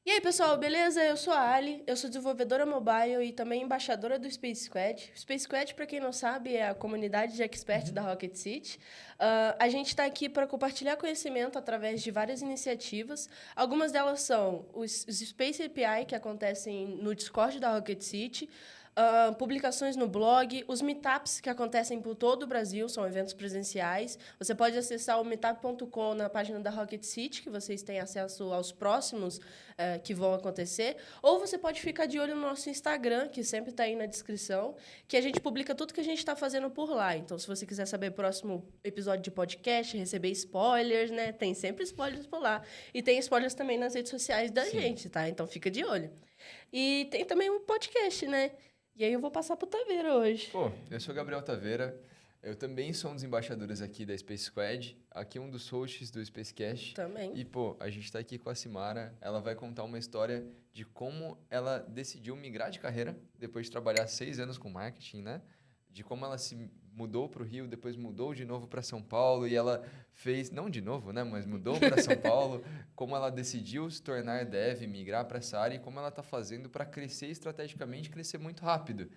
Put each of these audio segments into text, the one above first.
E aí, pessoal, beleza? Eu sou a Ali, eu sou desenvolvedora mobile e também embaixadora do Space Squad. O Space Squad, para quem não sabe, é a comunidade de experts da Rocket City. A gente está aqui para compartilhar conhecimento através de várias iniciativas. Algumas delas são os Space API, que acontecem no Discord da Rocket City, publicações no blog, os meetups que acontecem por todo o Brasil, são eventos presenciais. Você pode acessar o meetup.com na página da Rocket City, que vocês têm acesso aos próximos que vão acontecer. Ou você pode ficar de olho no nosso Instagram, que sempre está aí na descrição, que a gente publica tudo que a gente está fazendo por lá. Então, se você quiser saber o próximo episódio de podcast, receber spoilers, né? Tem sempre spoilers por lá. E tem spoilers também nas redes sociais da gente, tá? Então, fica de olho. E tem também um podcast, né? E aí eu vou passar pro Taveira hoje. Pô, eu sou Gabriel Taveira, eu também sou um dos embaixadores aqui da Space Squad, aqui um dos hosts do Spacecast. Também. E, pô, a gente tá aqui com a Simara, ela vai contar uma história de como ela decidiu migrar de carreira, depois de trabalhar 6 anos com marketing, né? De como ela se mudou para o Rio, depois mudou de novo para São Paulo e ela fez, não de novo, né, mas mudou para São Paulo, como ela decidiu se tornar dev, migrar para essa área e como ela está fazendo para crescer estrategicamente, crescer muito rápido,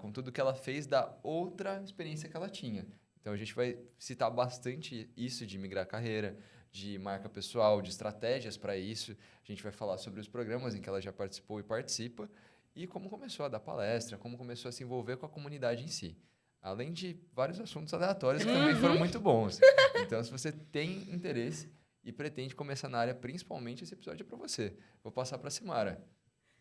com tudo que ela fez da outra experiência que ela tinha. Então a gente vai citar bastante isso de migrar carreira, de marca pessoal, de estratégias para isso. A gente vai falar sobre os programas em que ela já participou e participa e como começou a dar palestra, como começou a se envolver com a comunidade em si. Além de vários assuntos aleatórios que também foram muito bons. Então, se você tem interesse e pretende começar na área, principalmente esse episódio é para você. Vou passar para a Simara.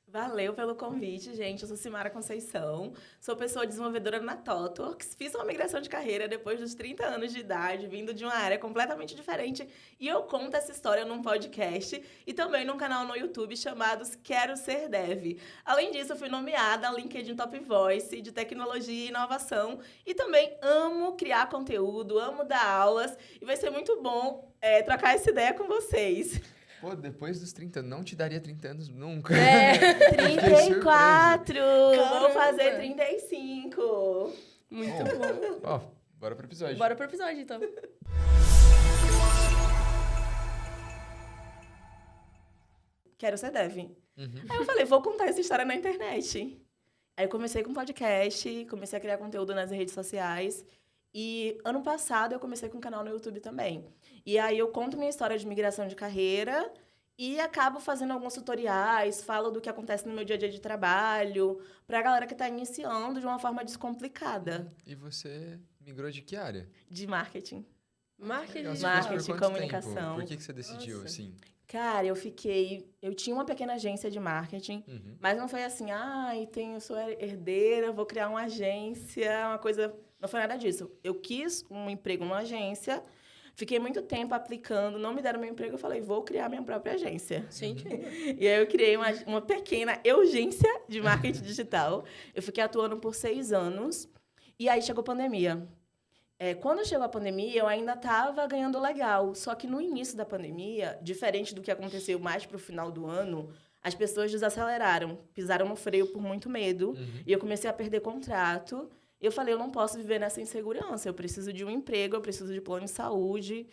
Valeu pelo convite, gente. Eu sou Simara Conceição, sou pessoa desenvolvedora na TOTWORKS. Fiz uma migração de carreira depois dos 30 anos de idade, vindo de uma área completamente diferente. E eu conto essa história num podcast e também num canal no YouTube chamado Quero Ser Dev. Além disso, eu fui nomeada a LinkedIn Top Voice de tecnologia e inovação. E também amo criar conteúdo, amo dar aulas. E vai ser muito bom trocar essa ideia com vocês. Pô, depois dos 30, não te daria 30 anos nunca. 34! Caramba. Vou fazer 35. Muito bom. Ó, bora pro episódio. Bora pro episódio, então. Quero ser dev. Uhum. Aí eu falei, vou contar essa história na internet. Aí eu comecei com podcast, comecei a criar conteúdo nas redes sociais. E ano passado eu comecei com um canal no YouTube também. E aí eu conto minha história de migração de carreira e acabo fazendo alguns tutoriais, falo do que acontece no meu dia a dia de trabalho, pra galera que tá iniciando de uma forma descomplicada. E você migrou de que área? De marketing. Marketing Legal, você digital. fez por Marketing, quanto comunicação. tempo? Por que você decidiu, Nossa. assim? Cara, eu tinha uma pequena agência de marketing, mas não foi assim, eu sou herdeira, vou criar uma agência, uma coisa... Não foi nada disso. Eu quis um emprego numa agência, fiquei muito tempo aplicando, não me deram meu emprego, eu falei, vou criar minha própria agência. Sim. E aí eu criei uma pequena urgência de marketing digital. Eu fiquei atuando por 6 anos, e aí chegou a pandemia. Quando chegou a pandemia, eu ainda estava ganhando legal. Só que no início da pandemia, diferente do que aconteceu mais para o final do ano, as pessoas desaceleraram, pisaram no freio por muito medo. E eu comecei a perder contrato. E eu falei, eu não posso viver nessa insegurança. Eu preciso de um emprego, eu preciso de plano de saúde.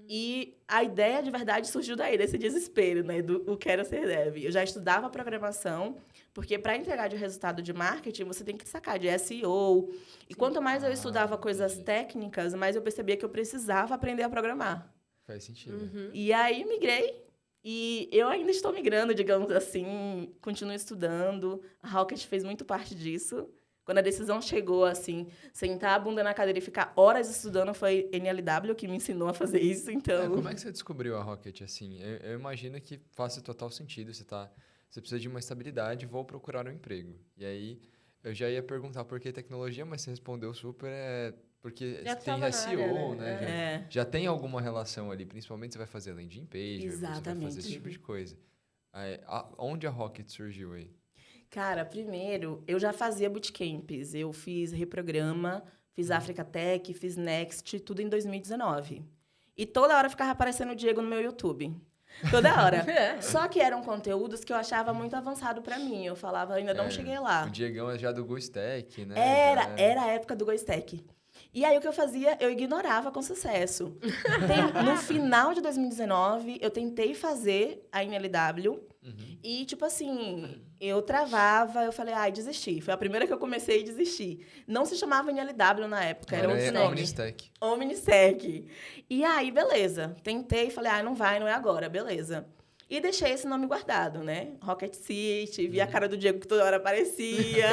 E a ideia, de verdade, surgiu daí, desse desespero, né? Do quero ser dev. Eu já estudava programação, porque para entregar de resultado de marketing, você tem que sacar de SEO. E quanto mais eu estudava coisas técnicas, mais eu percebia que eu precisava aprender a programar. Faz sentido. E aí, migrei. E eu ainda estou migrando, digamos assim. Continuo estudando. A Rocket fez muito parte disso. Quando a decisão chegou, assim, sentar a bunda na cadeira e ficar horas estudando, foi NLW que me ensinou a fazer isso, então... Como é que você descobriu a Rocket, assim? Eu imagino que faça total sentido. Você precisa de uma estabilidade, vou procurar um emprego. E aí, eu já ia perguntar por que tecnologia, mas você respondeu super... porque Já tem tava na SEO, área, né? Já tem alguma relação ali, principalmente você vai fazer landing page, você vai Exatamente. fazer esse tipo de coisa. Onde a Rocket surgiu aí? Cara, primeiro, eu já fazia bootcamps. Eu fiz Reprograma, fiz Africa Tech, fiz Next, tudo em 2019. E toda hora ficava aparecendo o Diego no meu YouTube. Toda hora. Só que eram conteúdos que eu achava muito avançado pra mim. Eu falava, ainda não cheguei lá. O Diegão é já do GoStack, né? Era a época do GoStack. E aí, o que eu fazia? Eu ignorava com sucesso. No final de 2019, eu tentei fazer a NLW. E, tipo assim, eu travava, eu falei, desisti. Foi a primeira que eu comecei a desistir. Não se chamava NLW na época, era outro nome. Omnistec. Omnistec. E aí, beleza. Tentei, falei, não vai, não é agora, beleza. E deixei esse nome guardado, né? Rocket City, vi a cara do Diego que toda hora aparecia.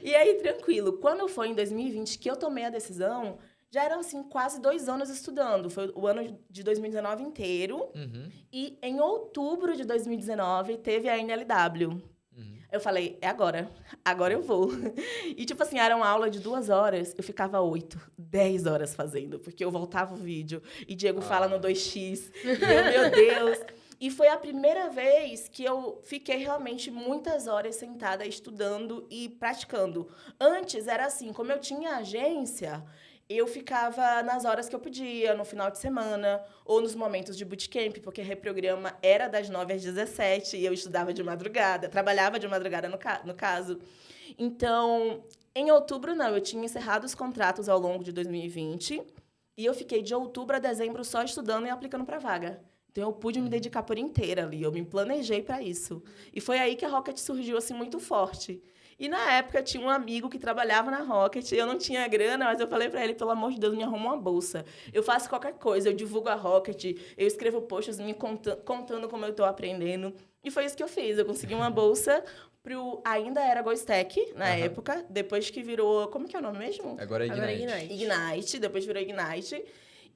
E aí, tranquilo. Quando foi em 2020 que eu tomei a decisão, já eram, assim, quase 2 anos estudando. Foi o ano de 2019 inteiro. E em outubro de 2019, teve a NLW. Eu falei, é agora. Agora eu vou. E, tipo assim, era uma aula de 2 horas. Eu ficava 8, 10 horas fazendo. Porque eu voltava o vídeo. E Diego fala no 2x. E eu, meu Deus... E foi a primeira vez que eu fiquei realmente muitas horas sentada estudando e praticando. Antes era assim, como eu tinha agência, eu ficava nas horas que eu podia, no final de semana, ou nos momentos de bootcamp, porque reprograma era das 9 às 17 e eu estudava de madrugada, trabalhava de madrugada no caso. Então, em outubro, não, eu tinha encerrado os contratos ao longo de 2020 e eu fiquei de outubro a dezembro só estudando e aplicando para vaga. Então, eu pude me dedicar por inteira ali. Eu me planejei para isso. E foi aí que a Rocket surgiu, assim, muito forte. E, na época, tinha um amigo que trabalhava na Rocket. Eu não tinha grana, mas eu falei para ele, pelo amor de Deus, me arruma uma bolsa. Eu faço qualquer coisa. Eu divulgo a Rocket. Eu escrevo posts me contando como eu estou aprendendo. E foi isso que eu fiz. Eu consegui uma bolsa ainda era GoStack, na época. Depois que virou... Como que é o nome mesmo? Agora é Ignite. Ignite. Depois virou Ignite.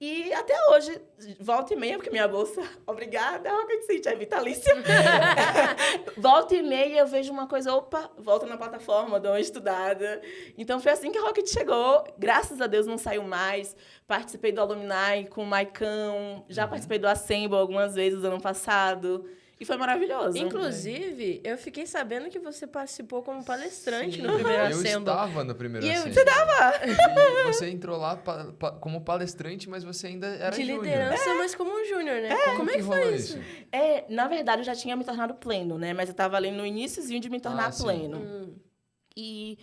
E até hoje, volta e meia, porque minha bolsa, obrigada, Rocket City, é vitalícia. Volta e meia eu vejo uma coisa, volta na plataforma, dou uma estudada. Então, foi assim que a Rocket chegou. Graças a Deus não saiu mais. Participei do Alumni com o Maicão. Já participei do Assemble algumas vezes ano passado. E foi maravilhoso. Inclusive, eu fiquei sabendo que você participou como palestrante no primeiro Assemble. Eu estava no primeiro Assemble. Você estava? E você entrou lá como palestrante, mas você ainda era de júnior. liderança, mas como um júnior, né? Como é que foi isso? Na verdade, eu já tinha me tornado pleno, né? Mas eu estava ali no iniciozinho de me tornar pleno. E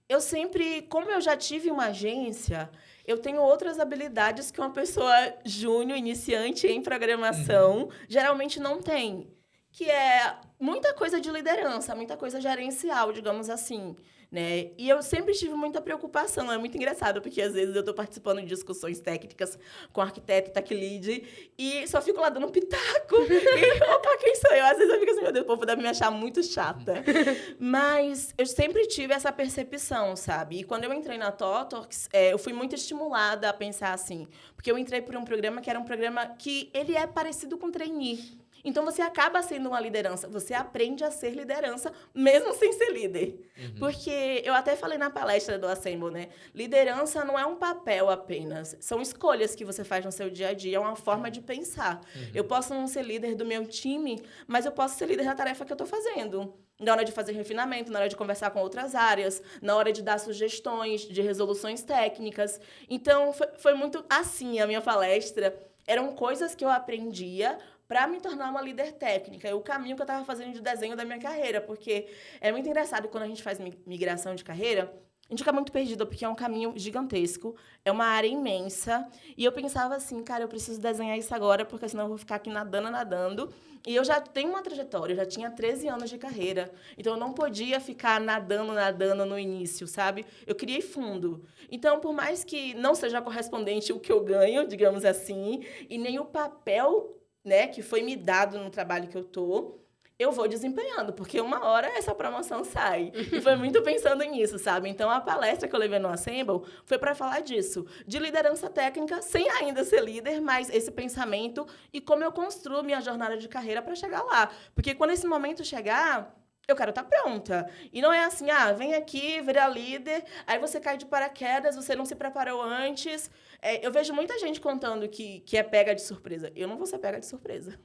eu sempre, como eu já tive uma agência, eu tenho outras habilidades que uma pessoa júnior, iniciante em programação, geralmente não tem. Que é muita coisa de liderança, muita coisa gerencial, digamos assim, né? E eu sempre tive muita preocupação. É muito engraçado, porque às vezes eu estou participando de discussões técnicas com arquiteto, tech lead, e só fico lá dando um pitaco. E, quem sou eu? Às vezes eu fico assim, meu Deus, o povo deve me achar muito chata. Mas eu sempre tive essa percepção, sabe? E quando eu entrei na TOTORX, eu fui muito estimulada a pensar assim, porque eu entrei por um programa que era um programa que ele é parecido com trainee. Então, você acaba sendo uma liderança. Você aprende a ser liderança, mesmo sem ser líder. Porque eu até falei na palestra do Assemble, né? Liderança não é um papel apenas. São escolhas que você faz no seu dia a dia. É uma forma de pensar. Eu posso não ser líder do meu time, mas eu posso ser líder da tarefa que eu estou fazendo. Na hora de fazer refinamento, na hora de conversar com outras áreas, na hora de dar sugestões, de resoluções técnicas. Então, foi muito assim a minha palestra. Eram coisas que eu aprendia para me tornar uma líder técnica. É o caminho que eu estava fazendo de desenho da minha carreira, porque é muito engraçado quando a gente faz migração de carreira, a gente fica muito perdida, porque é um caminho gigantesco, é uma área imensa, e eu pensava assim, cara, eu preciso desenhar isso agora, porque senão eu vou ficar aqui nadando, e eu já tenho uma trajetória, eu já tinha 13 anos de carreira, então eu não podia ficar nadando no início, sabe? Eu criei fundo. Então, por mais que não seja correspondente o que eu ganho, digamos assim, e nem o papel, né, que foi me dado no trabalho que eu vou desempenhando, porque uma hora essa promoção sai. E foi muito pensando nisso, sabe? Então, a palestra que eu levei no Assemble foi para falar disso, de liderança técnica, sem ainda ser líder, mas esse pensamento e como eu construo minha jornada de carreira para chegar lá. Porque quando esse momento chegar, eu quero estar pronta. E não é assim, vem aqui, vira líder, aí você cai de paraquedas, você não se preparou antes. Eu vejo muita gente contando que é pega de surpresa. Eu não vou ser pega de surpresa.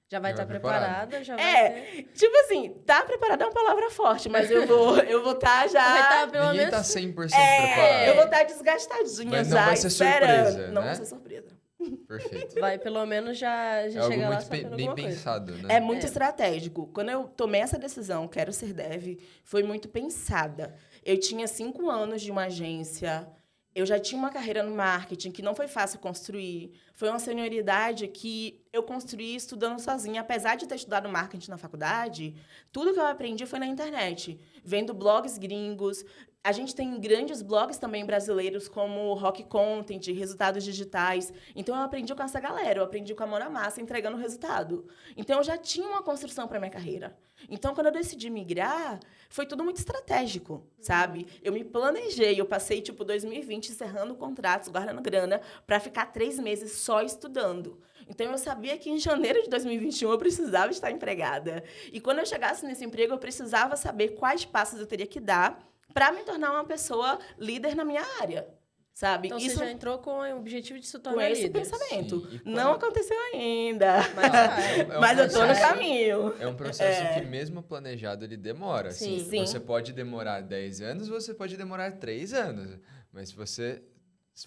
Já vai estar preparada, já vai ter... Tipo assim, tá preparada é uma palavra forte, mas eu vou estar já... Vai estar pelo Ninguém menos... tá 100% preparado. Eu vou estar desgastadinha mas já, não vai ser esperando. surpresa, Não né? vai ser surpresa. Perfeito. Vai pelo menos já É algo chegar lá muito sabendo bem alguma coisa. pensado, né? É muito estratégico. Quando eu tomei essa decisão, quero ser dev, foi muito pensada. Eu tinha 5 anos de uma agência, Eu já tinha uma carreira no marketing que não foi fácil construir. Foi uma senioridade que eu construí estudando sozinha. Apesar de ter estudado marketing na faculdade, tudo que eu aprendi foi na internet. Vendo blogs gringos. A gente tem grandes blogs também brasileiros, como Rock Content, Resultados Digitais. Então, eu aprendi com essa galera. Eu aprendi com a mão na massa, entregando resultado. Então, eu já tinha uma construção para minha carreira. Então, quando eu decidi migrar, foi tudo muito estratégico, sabe? Eu me planejei, eu passei, 2020 encerrando contratos, guardando grana, para ficar 3 meses só estudando. Então, eu sabia que em janeiro de 2021 eu precisava estar empregada. E quando eu chegasse nesse emprego, eu precisava saber quais passos eu teria que dar para me tornar uma pessoa líder na minha área. Sabe? Então, Isso, você já entrou com o objetivo de se com tornar esse líder. pensamento. Sim, Não aconteceu ainda. Mas vai. Mas eu tô no processo- caminho. É um processo que, mesmo planejado, ele demora. Sim. Assim, Sim. Você pode demorar 10 anos, você pode demorar 3 anos. Mas se você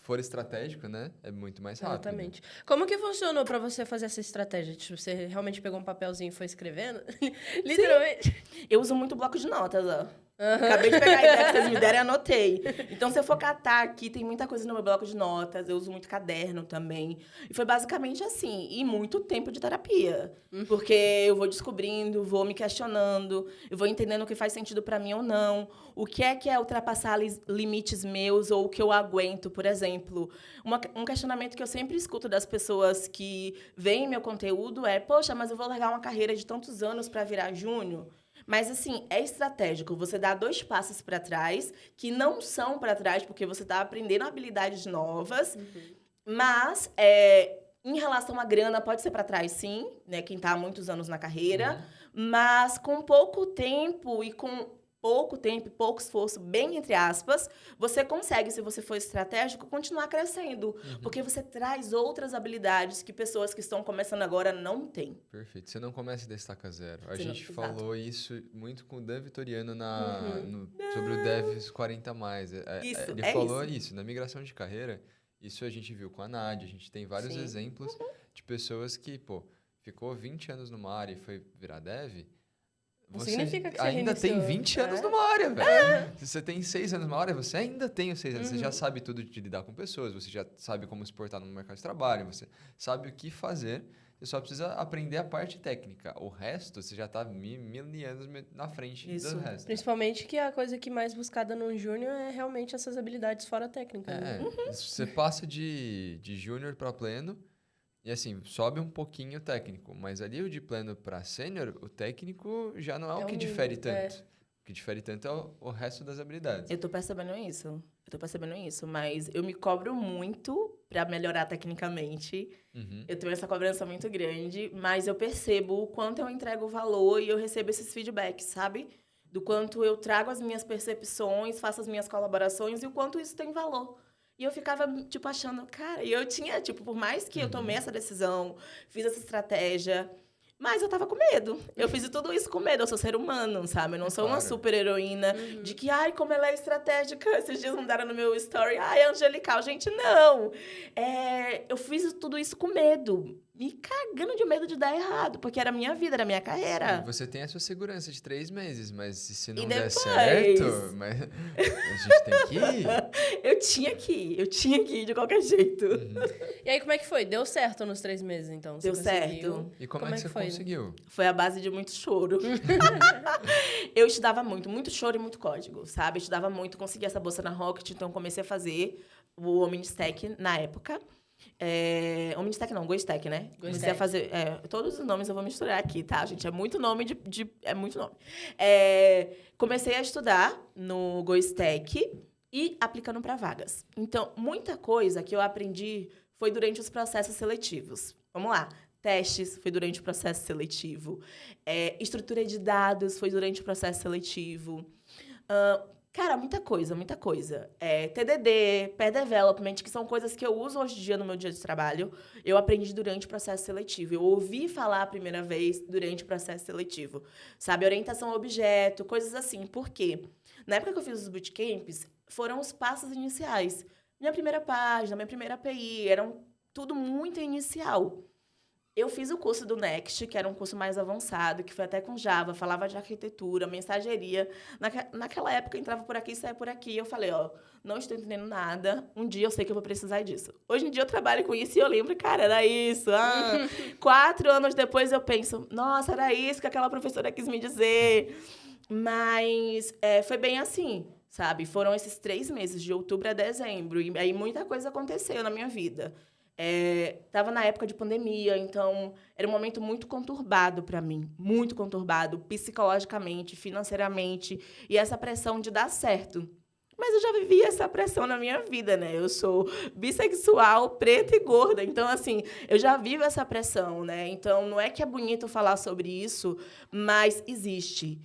for estratégico, né? É muito mais rápido. Exatamente. Como que funcionou pra você fazer essa estratégia? Tipo, você realmente pegou um papelzinho e foi escrevendo? Literalmente. Eu uso muito bloco de notas, ó. Acabei de pegar a ideia que vocês me deram e anotei. Então, se eu for catar aqui, tem muita coisa no meu bloco de notas. Eu uso muito caderno também. E foi basicamente assim. E muito tempo de terapia. Porque eu vou descobrindo, vou me questionando, eu vou entendendo o que faz sentido pra mim ou não. O que é ultrapassar limites meus ou o que eu aguento, por exemplo. Um questionamento que eu sempre escuto das pessoas que veem meu conteúdo é: poxa, mas eu vou largar uma carreira de tantos anos pra virar júnior? Mas, assim, é estratégico. Você dá 2 passos para trás, que não são para trás, porque você está aprendendo habilidades novas. Mas, em relação à grana, pode ser para trás, sim, né? Quem está há muitos anos na carreira. Mas, com pouco tempo e pouco esforço, bem entre aspas, você consegue, se você for estratégico, continuar crescendo. Porque você traz outras habilidades que pessoas que estão começando agora não têm. Perfeito. Você não começa da estaca zero. A Você não- gente exato. falou isso muito com o Dan Vitoriano sobre o Devs 40+. Isso, Ele é falou isso. Na migração de carreira, isso a gente viu com a Nádia. A gente tem vários Sim. exemplos de pessoas que, ficou 20 anos numa área e foi virar dev. Não Você significa que você ainda tem reiniciou. 20 anos numa área, velho. Se você tem 6 anos numa área, você ainda tem os 6 anos. Você já sabe tudo de lidar com pessoas, você já sabe como se portar no mercado de trabalho, você sabe o que fazer. Você só precisa aprender a parte técnica. O resto, você já está mil anos na frente Isso. do resto. Principalmente que a coisa que mais buscada num júnior é realmente essas habilidades fora técnica. Né? Você passa de júnior para pleno e assim, sobe um pouquinho o técnico. Mas ali o de pleno para sênior, o técnico já não é o que difere tanto. O que difere tanto é o resto das habilidades. Eu tô percebendo isso. Mas eu me cobro muito para melhorar tecnicamente. Eu tenho essa cobrança muito grande, mas eu percebo o quanto eu entrego valor e eu recebo esses feedbacks, sabe? Do quanto eu trago as minhas percepções, faço as minhas colaborações e o quanto isso tem valor. E eu ficava, achando, cara, e eu tinha, por mais que eu tomei essa decisão, fiz essa estratégia, mas eu tava com medo. Eu fiz tudo isso com medo. Eu sou ser humano, sabe? Eu não sou uma Claro. super heroína de que, ai, como ela é estratégica. Esses dias mandaram no meu story, ai, é angelical. Gente, não. Eu fiz tudo isso com medo. Me cagando de medo de dar errado, porque era a minha vida, era a minha carreira. Você tem a sua segurança de 3 meses, mas se não E der depois? certo, mas a gente tem que ir. Eu tinha que ir de qualquer jeito. E aí, como é que foi? Deu certo nos 3 meses, então? Você Deu conseguiu? certo. E como é que você foi? conseguiu? Foi a base de muito choro. Eu estudava muito choro e muito código, sabe? Eu estudava muito, consegui essa bolsa na Rocket, então comecei a fazer o Omnistack na época. Omnistack não, GoStack, né? Comecei a fazer... todos os nomes eu vou misturar aqui, tá, gente? É muito nome é muito nome. Comecei a estudar no GoStack e aplicando para vagas. Então, muita coisa que eu aprendi foi durante os processos seletivos. Vamos lá. Testes foi durante o processo seletivo. Estrutura de dados foi durante o processo seletivo. Cara, muita coisa. TDD, Pair Development, que são coisas que eu uso hoje em dia no meu dia de trabalho, eu aprendi durante o processo seletivo. Eu ouvi falar a primeira vez durante o processo seletivo. Sabe, orientação a objeto, coisas assim. Por quê? Na época que eu fiz os bootcamps, foram os passos iniciais. Minha primeira página, minha primeira API, eram tudo muito inicial. Eu fiz o curso do Next, que era um curso mais avançado, que foi até com Java, falava de arquitetura, mensageria. Naquela época, eu entrava por aqui e saía por aqui. Eu falei, ó, não estou entendendo nada, um dia eu sei que eu vou precisar disso. Hoje em dia eu trabalho com isso e eu lembro, cara, era isso. 4 anos depois eu penso, nossa, era isso que aquela professora quis me dizer. Mas foi bem assim, sabe? Foram esses 3 meses, de outubro a dezembro. E aí muita coisa aconteceu na minha vida. Estava na época de pandemia, então era um momento muito conturbado para mim. Muito conturbado, psicologicamente, financeiramente. E essa pressão de dar certo. Mas eu já vivi essa pressão na minha vida, né? Eu sou bissexual, preta e gorda. Então, assim, eu já vivo essa pressão, né? Então, não é que é bonito falar sobre isso, mas existe.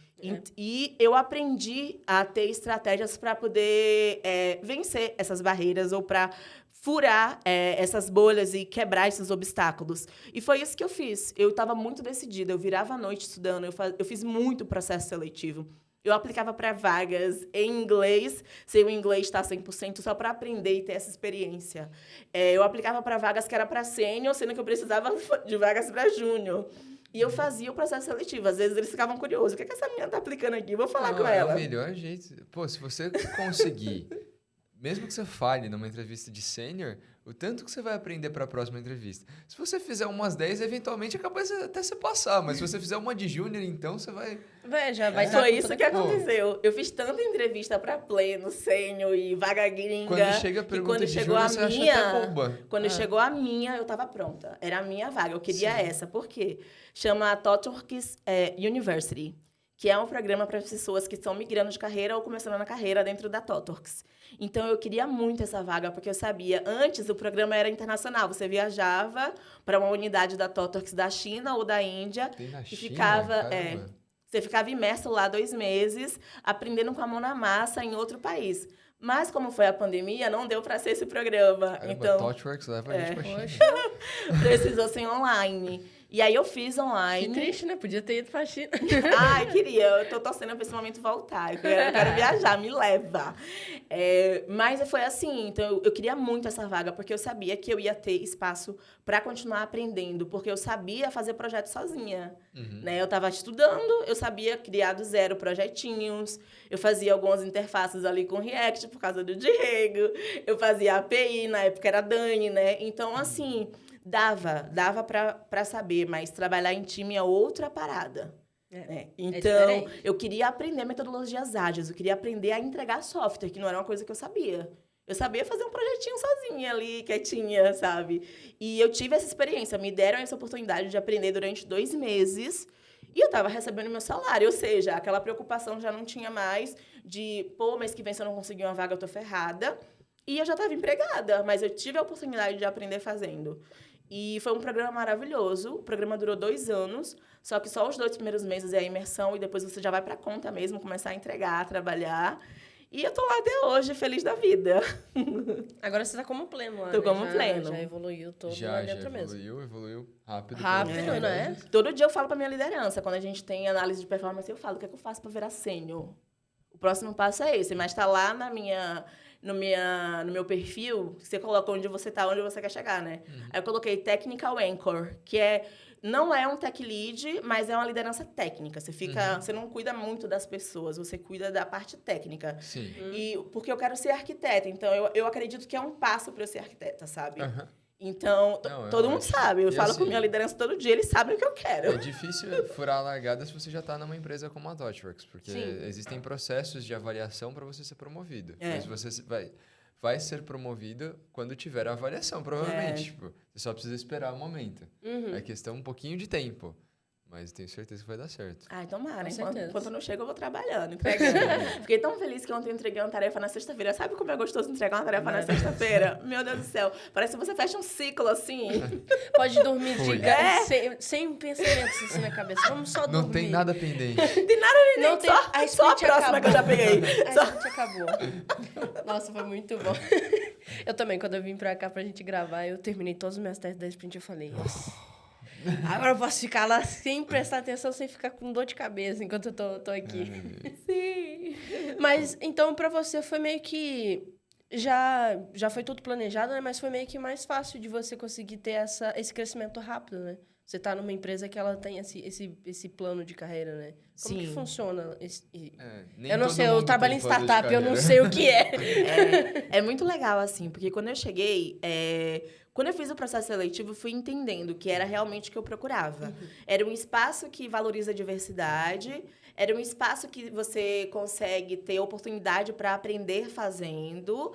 E eu aprendi a ter estratégias para poder vencer essas barreiras ou para furar essas bolhas e quebrar esses obstáculos. E foi isso que eu fiz. Eu estava muito decidida. Eu virava à noite estudando. Eu fiz muito processo seletivo. Eu aplicava para vagas em inglês, sem o inglês estar 100%, só para aprender e ter essa experiência. Eu aplicava para vagas que era para sênior, sendo que eu precisava de vagas para júnior. E eu fazia o processo seletivo. Às vezes eles ficavam curiosos. O que essa menina está aplicando aqui? Vou falar com ela. É o melhor jeito. Pô, se você conseguir, mesmo que você falhe numa entrevista de sênior, o tanto que você vai aprender para a próxima entrevista. Se você fizer umas 10, eventualmente é capaz até você passar. Mas se você fizer uma de júnior, então você vai... Já vai Foi isso que aconteceu. Eu fiz tanta entrevista para pleno, sênior e vaga gringa. Quando chega a pergunta de júnior, você acha até bomba. Quando chegou a minha, eu estava pronta. Era a minha vaga. Eu queria essa. Por quê? Chama TOTWORKS University, que é um programa para pessoas que estão migrando de carreira ou começando na carreira dentro da TOTWORKS. Então, eu queria muito essa vaga, porque eu sabia, antes o programa era internacional. Você viajava para uma unidade da TOTWORKS da China ou da Índia. Tem na China, ficava, você ficava imerso lá 2 meses, aprendendo com a mão na massa em outro país. Mas, como foi a pandemia, não deu para ser esse programa. Caramba, então, TOTWORKS leva a gente pra China. Precisou ser online. E aí eu fiz online. Que triste, né? Podia ter ido pra China. Ai, queria. Eu tô torcendo pra esse momento voltar. Eu quero viajar, me leva. Mas foi assim. Então, eu queria muito essa vaga, porque eu sabia que eu ia ter espaço para continuar aprendendo, porque eu sabia fazer projeto sozinha. Né? Eu estava estudando, eu sabia criar do zero projetinhos, eu fazia algumas interfaces ali com React, por causa do Diego, eu fazia API, na época era Dani, né? Então, assim... Dava para saber, mas trabalhar em time é outra parada. Então, eu queria aprender metodologias ágeis, eu queria aprender a entregar software, que não era uma coisa que eu sabia. Eu sabia fazer um projetinho sozinha ali, quietinha, sabe? E eu tive essa experiência, me deram essa oportunidade de aprender durante 2 meses, e eu estava recebendo meu salário, ou seja, aquela preocupação já não tinha mais de, mês que vem se eu não conseguir uma vaga, eu tô ferrada. E eu já estava empregada, mas eu tive a oportunidade de aprender fazendo. E foi um programa maravilhoso. O programa durou 2 anos, só que só os 2 primeiros meses é a imersão e depois você já vai para a conta mesmo, começar a entregar, trabalhar. E eu tô lá até hoje, feliz da vida. Agora você tá como pleno lá, Tô como pleno. Já evoluiu todo lá dentro mesmo. Evoluiu rápido. Rápido, né? Todo dia eu falo pra minha liderança. Quando a gente tem análise de performance, eu falo, o que é que eu faço para virar sênior? O próximo passo é esse, mas tá lá no meu perfil, você coloca onde você está, onde você quer chegar, né? Aí eu coloquei Technical Anchor, que não é um tech lead, mas é uma liderança técnica. Você não cuida muito das pessoas, você cuida da parte técnica. Sim. E porque eu quero ser arquiteta, então eu acredito que é um passo para eu ser arquiteta, sabe? Então, todo mundo sabe. Eu falo com minha liderança todo dia, eles sabem o que eu quero. É difícil furar a largada se você já está numa empresa como a TOTWORKS, porque existem processos de avaliação para você ser promovido. Mas você vai ser promovido quando tiver a avaliação, provavelmente. Tipo, você só precisa esperar o momento. É questão um pouquinho de tempo. Mas tenho certeza que vai dar certo. Ai, tomara. Com certeza. Enquanto não chega, eu vou trabalhando, entregando. Fiquei tão feliz que ontem eu entreguei uma tarefa na sexta-feira. Sabe como é gostoso entregar uma tarefa na sexta-feira? Meu Deus do céu. Parece que você fecha um ciclo, assim. Pode dormir sem pensamentos assim na cabeça. Vamos só dormir. Não tem nada pendente. Tem nada pendente. Só a próxima acabou. Que eu já peguei. A gente acabou. Nossa, foi muito bom. Eu também, quando eu vim pra cá pra gente gravar, eu terminei todos os meus testes da sprint e eu falei, nossa... Agora eu posso ficar lá sem prestar atenção, sem ficar com dor de cabeça enquanto eu tô aqui. Sim. Mas, então, pra você foi meio que... Já foi tudo planejado, né? Mas foi meio que mais fácil de você conseguir ter esse crescimento rápido, né? você tá numa empresa que ela tem esse plano de carreira, né? Como que Sim. funciona? Nem Eu não todo sei, eu mundo trabalho tem em plano de startup, eu não carreira. sei o que é. É muito legal, assim, porque quando eu cheguei, quando eu fiz o processo seletivo, eu fui entendendo que era realmente o que eu procurava. Era um espaço que valoriza a diversidade, era um espaço que você consegue ter oportunidade para aprender fazendo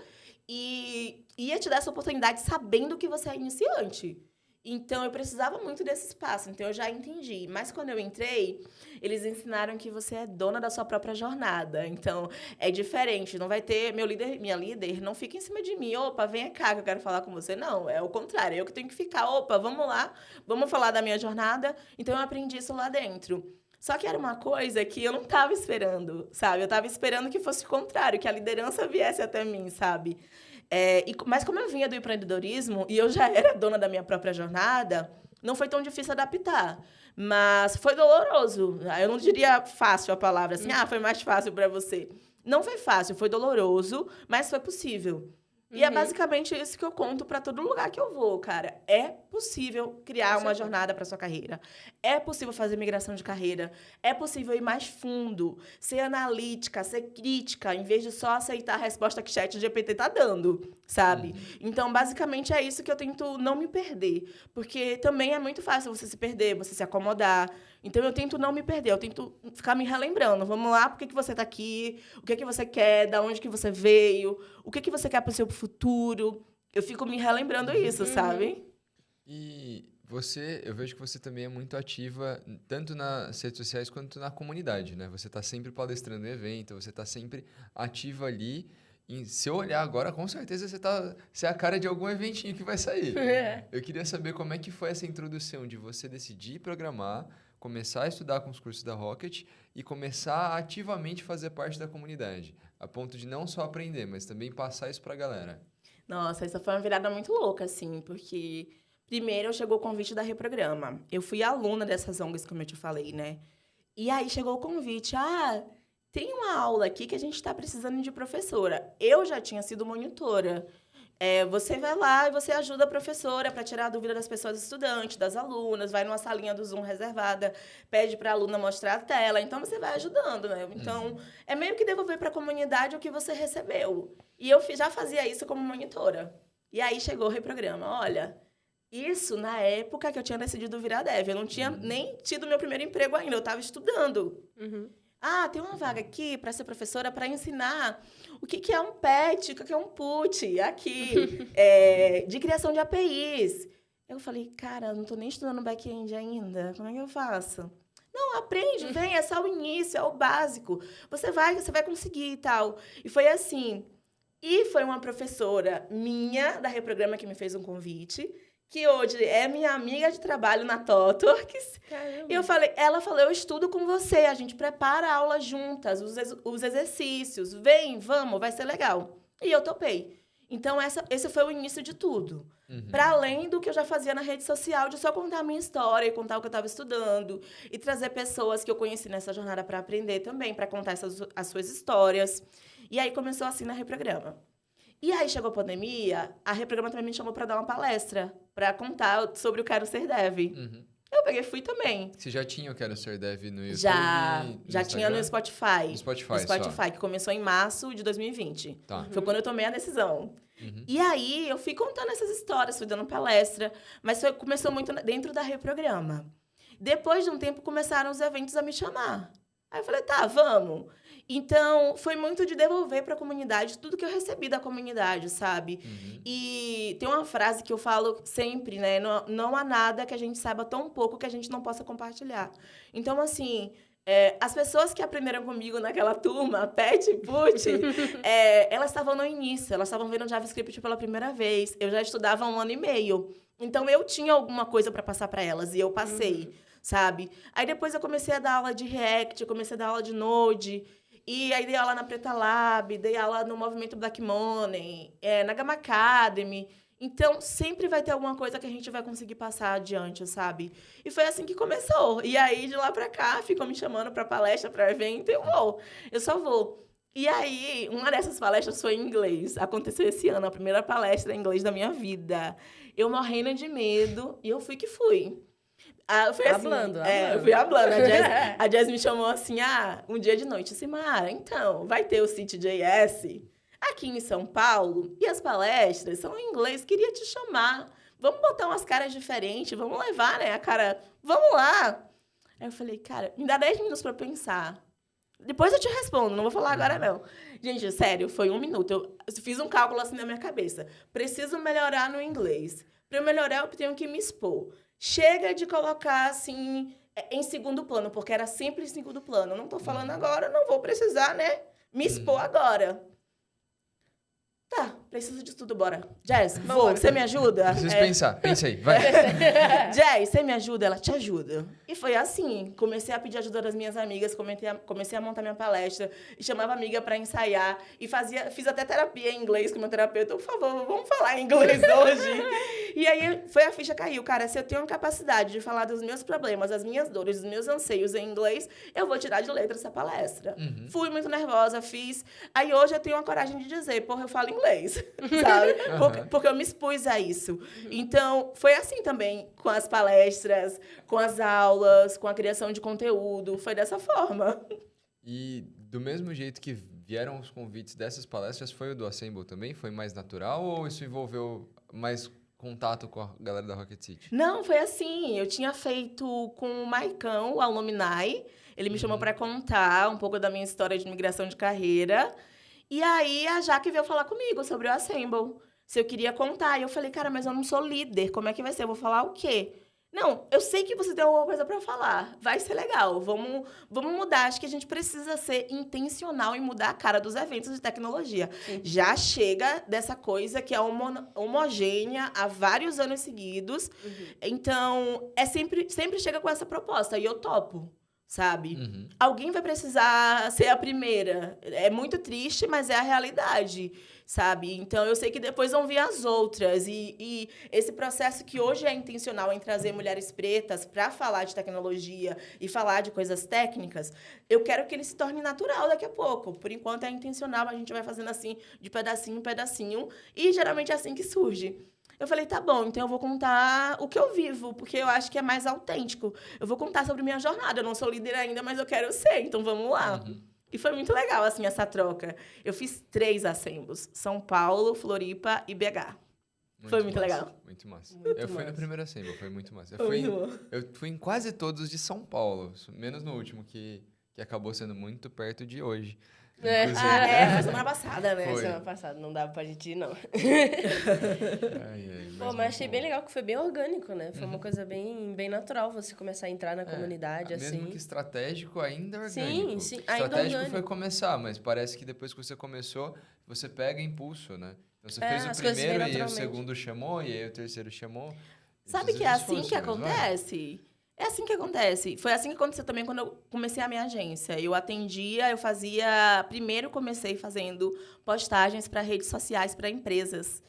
e ia te dar essa oportunidade sabendo que você é iniciante. Então, eu precisava muito desse espaço, então eu já entendi. Mas quando eu entrei, eles ensinaram que você é dona da sua própria jornada. Então, é diferente. Não vai ter minha líder não fica em cima de mim. Opa, vem cá que eu quero falar com você. Não, é o contrário. É eu que tenho que ficar. Opa, vamos lá, vamos falar da minha jornada. Então, eu aprendi isso lá dentro. Só que era uma coisa que eu não estava esperando, sabe? Eu estava esperando que fosse o contrário, que a liderança viesse até mim, sabe? Mas como eu vinha do empreendedorismo e eu já era dona da minha própria jornada, não foi tão difícil adaptar. Mas foi doloroso. Eu não diria fácil a palavra, assim, foi mais fácil para você. Não foi fácil, foi doloroso, mas foi possível. E é basicamente isso que eu conto para todo lugar que eu vou, cara. É possível criar uma jornada para sua carreira. É possível fazer migração de carreira. É possível ir mais fundo, ser analítica, ser crítica, em vez de só aceitar a resposta que o ChatGPT tá dando, sabe? Então, basicamente, é isso que eu tento não me perder. Porque também é muito fácil você se perder, você se acomodar. Então, eu tento não me perder, eu tento ficar me relembrando. Vamos lá, por que você está aqui? O que você quer? Da onde que você veio? O que você quer para o seu futuro? Eu fico me relembrando isso, sabe? E eu vejo que você também é muito ativa, tanto nas redes sociais quanto na comunidade, né? Você está sempre palestrando em evento, você está sempre ativa ali. E se eu olhar agora, com certeza você é a cara de algum eventinho que vai sair. Eu queria saber como é que foi essa introdução de você decidir programar, começar a estudar com os cursos da Rocket e começar a ativamente fazer parte da comunidade, a ponto de não só aprender, mas também passar isso para a galera. Nossa, essa foi uma virada muito louca, assim, porque primeiro chegou o convite da Reprograma. Eu fui aluna dessas ONGs, como eu te falei, né? E aí chegou o convite, tem uma aula aqui que a gente está precisando de professora. Eu já tinha sido monitora. Você vai lá e você ajuda a professora para tirar a dúvida das pessoas estudantes, das alunas, vai numa salinha do Zoom reservada, pede para a aluna mostrar a tela. Então, você vai ajudando, né? Então, é meio que devolver para a comunidade o que você recebeu. E eu já fazia isso como monitora. E aí chegou o Reprograma. Olha, isso na época que eu tinha decidido virar dev. Eu não tinha nem tido meu primeiro emprego ainda, eu estava estudando. Tem uma vaga aqui para ser professora para ensinar o que é um PET, o que é um PUT, aqui, de criação de APIs. Eu falei, cara, não estou nem estudando back-end ainda, como é que eu faço? Não, aprende, vem, é só o início, é o básico. Você vai conseguir e tal. E foi assim. E foi uma professora minha, da Reprograma, que me fez um convite, que hoje é minha amiga de trabalho na Totorx. E ela falou, eu estudo com você, a gente prepara a aula juntas, os exercícios, vem, vamos, vai ser legal. E eu topei. Então, esse foi o início de tudo. Para além do que eu já fazia na rede social, de só contar a minha história, e contar o que eu estava estudando, e trazer pessoas que eu conheci nessa jornada para aprender também, para contar as suas histórias. E aí, começou assim na Reprograma. E aí chegou a pandemia, a Reprograma também me chamou para dar uma palestra, para contar sobre o Quero Ser Dev. Eu peguei e fui também. Você já tinha o Quero Ser Dev no YouTube? Já tinha no Spotify. No Spotify, no Spotify, que começou em março de 2020. Tá. Foi quando eu tomei a decisão. E aí eu fui contando essas histórias, fui dando palestra, mas começou muito dentro da Reprograma. Depois de um tempo, começaram os eventos a me chamar. Aí eu falei, tá, vamos. Então, foi muito de devolver para a comunidade tudo que eu recebi da comunidade, sabe? E tem uma frase que eu falo sempre, né? Não há nada que a gente saiba tão pouco que a gente não possa compartilhar. Então, assim, as pessoas que aprenderam comigo naquela turma, PET e PUT, elas estavam no início, elas estavam vendo JavaScript pela primeira vez. Eu já estudava há 1 ano e meio. Então, eu tinha alguma coisa para passar para elas e eu passei, sabe? Aí, depois, eu comecei a dar aula de React, eu comecei a dar aula de Node. E aí dei aula na Preta Lab, dei aula no Movimento Black Money, na Gamma Academy. Então, sempre vai ter alguma coisa que a gente vai conseguir passar adiante, sabe? E foi assim que começou. E aí, de lá pra cá, ficou me chamando pra palestra, pra evento, eu só vou. E aí, uma dessas palestras foi em inglês. Aconteceu esse ano, a primeira palestra em inglês da minha vida. Eu morrendo de medo, e eu fui que fui. Foi assim, Hablando. eu fui hablando. A Jazz me chamou assim, um dia de noite. Assim, Mara, então, vai ter o CityJS aqui em São Paulo e as palestras são em inglês. Queria te chamar. Vamos botar umas caras diferentes, vamos levar, né, a cara... Vamos lá. Aí eu falei, cara, me dá 10 minutos pra pensar. Depois eu te respondo, não vou falar agora, não. Gente, sério, foi 1 minuto. Eu fiz um cálculo assim na minha cabeça. Preciso melhorar no inglês. Para eu melhorar, eu tenho que me expor. Chega de colocar, assim, em segundo plano, porque era sempre em segundo plano. Eu não tô falando agora, não vou precisar, né? Me expor agora. Tá, preciso de tudo, bora. Jazz, você me ajuda? Preciso pensar, pensa aí, vai. Jazz, você me ajuda? Ela te ajuda. E foi assim, comecei a pedir ajuda das minhas amigas, comecei a montar minha palestra, e chamava amiga para ensaiar, e fiz até terapia em inglês com meu terapeuta. Por favor, vamos falar em inglês hoje. E aí, a ficha caiu. Cara, se eu tenho a capacidade de falar dos meus problemas, das minhas dores, dos meus anseios em inglês, eu vou tirar de letra essa palestra. Fui muito nervosa, fiz. Aí hoje eu tenho a coragem de dizer, porra, eu falo inglês, sabe? Porque eu me expus a isso. Então, foi assim também com as palestras, com as aulas, com a criação de conteúdo. Foi dessa forma. E do mesmo jeito que vieram os convites dessas palestras, foi o do Assemble também? Foi mais natural ou isso envolveu mais contato com a galera da Rocket City? Não, foi assim. Eu tinha feito com o Maicão, o Alumni. Ele me chamou para contar um pouco da minha história de migração de carreira. E aí, a Jaque veio falar comigo sobre o Assemble. Se eu queria contar. E eu falei, cara, mas eu não sou líder. Como é que vai ser? Eu vou falar o quê? Não, eu sei que você tem alguma coisa para falar. Vai ser legal. Vamos mudar. Acho que a gente precisa ser intencional em mudar a cara dos eventos de tecnologia. Sim. Já chega dessa coisa que é homogênea há vários anos seguidos. Então, sempre chega com essa proposta. E eu topo. Sabe? Alguém vai precisar ser a primeira. É muito triste, mas é a realidade, sabe? Então, eu sei que depois vão vir as outras. E esse processo que hoje é intencional em trazer mulheres pretas para falar de tecnologia e falar de coisas técnicas, eu quero que ele se torne natural daqui a pouco. Por enquanto, é intencional, a gente vai fazendo assim, de pedacinho em pedacinho. E, geralmente, é assim que surge. Eu falei, tá bom, então eu vou contar o que eu vivo, porque eu acho que é mais autêntico. Eu vou contar sobre minha jornada. Eu não sou líder ainda, mas eu quero ser, então vamos lá. E foi muito legal, assim, essa troca. Eu fiz 3 Assembles. São Paulo, Floripa e BH. Foi muito legal. Muito massa. Eu fui no primeiro Assemble, foi muito massa. Eu fui em quase todos de São Paulo, menos no último, que acabou sendo muito perto de hoje. Foi semana passada, né? Foi. Semana passada, não dava pra gente ir, não. Mas achei bem legal que foi bem orgânico, né? Foi uma coisa bem natural você começar a entrar na comunidade, assim. Mesmo que estratégico, ainda orgânico. Sim, ainda estratégico foi começar, mas parece que depois que você começou, você pega impulso, né? Então você fez o primeiro e aí o segundo chamou, e aí o terceiro chamou. Sabe que é assim que acontece? É assim que acontece. Foi assim que aconteceu também quando eu comecei a minha agência. Eu atendia, eu fazia... Primeiro comecei fazendo postagens para redes sociais, para empresas.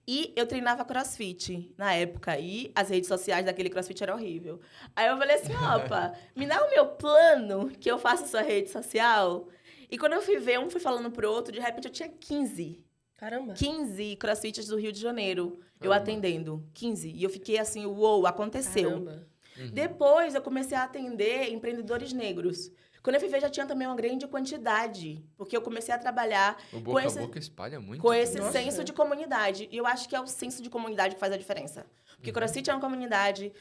E eu treinava CrossFit na época. E as redes sociais daquele CrossFit eram horríveis. Aí eu falei assim, opa, me dá o meu plano que eu faço sua rede social. E quando eu fui ver, um fui falando pro outro, de repente eu tinha 15. Caramba. 15 CrossFits do Rio de Janeiro. Eu atendendo. 15. E eu fiquei assim, uou, aconteceu. Caramba. Depois, eu comecei a atender empreendedores negros. Quando eu fui ver, já tinha também uma grande quantidade. Porque eu comecei a trabalhar o boca a boca espalha muito. Com esse senso de comunidade. E eu acho que é o senso de comunidade que faz a diferença. Porque CrossFit é uma comunidade,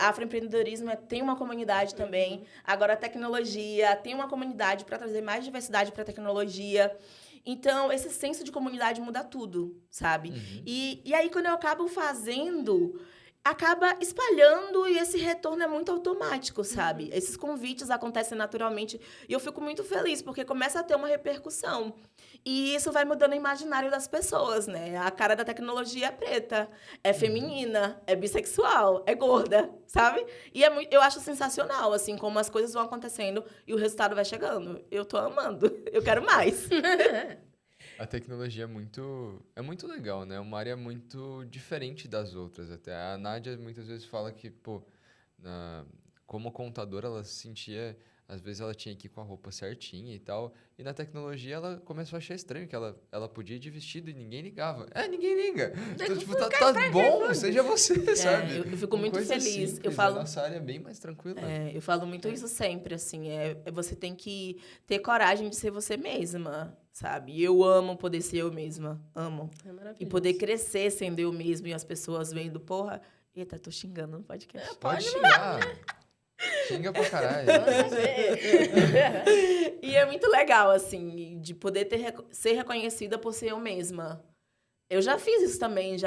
afroempreendedorismo tem uma comunidade também. Agora, a tecnologia tem uma comunidade para trazer mais diversidade para a tecnologia. Então, esse senso de comunidade muda tudo, sabe? E aí, quando eu acabo fazendo... acaba espalhando e esse retorno é muito automático, sabe? Esses convites acontecem naturalmente e eu fico muito feliz, porque começa a ter uma repercussão. E isso vai mudando o imaginário das pessoas, né? A cara da tecnologia é preta, é feminina, é bissexual, é gorda, sabe? E eu acho sensacional, assim, como as coisas vão acontecendo e o resultado vai chegando. Eu tô amando, eu quero mais. A tecnologia é muito legal, né? Uma área muito diferente das outras até. A Nádia muitas vezes fala que, pô, como contadora, ela se sentia às vezes ela tinha que ir com a roupa certinha e tal. E na tecnologia ela começou a achar estranho que ela podia ir de vestido e ninguém ligava. Ninguém liga. Então, tipo, tá bom, seja você, sabe? Eu fico muito Coisa feliz. simples, Eu falo, a nossa área é bem mais tranquila. eu falo muito isso sempre, assim. Você tem que ter coragem de ser você mesma, sabe? E eu amo poder ser eu mesma. Amo. É maravilhoso. E poder crescer sendo eu mesma e as pessoas vendo, porra... Eita, tô xingando no podcast. Pode xingar. Xinga pra caralho. E é muito legal, assim, de poder ser reconhecida por ser eu mesma. Eu já fiz isso também,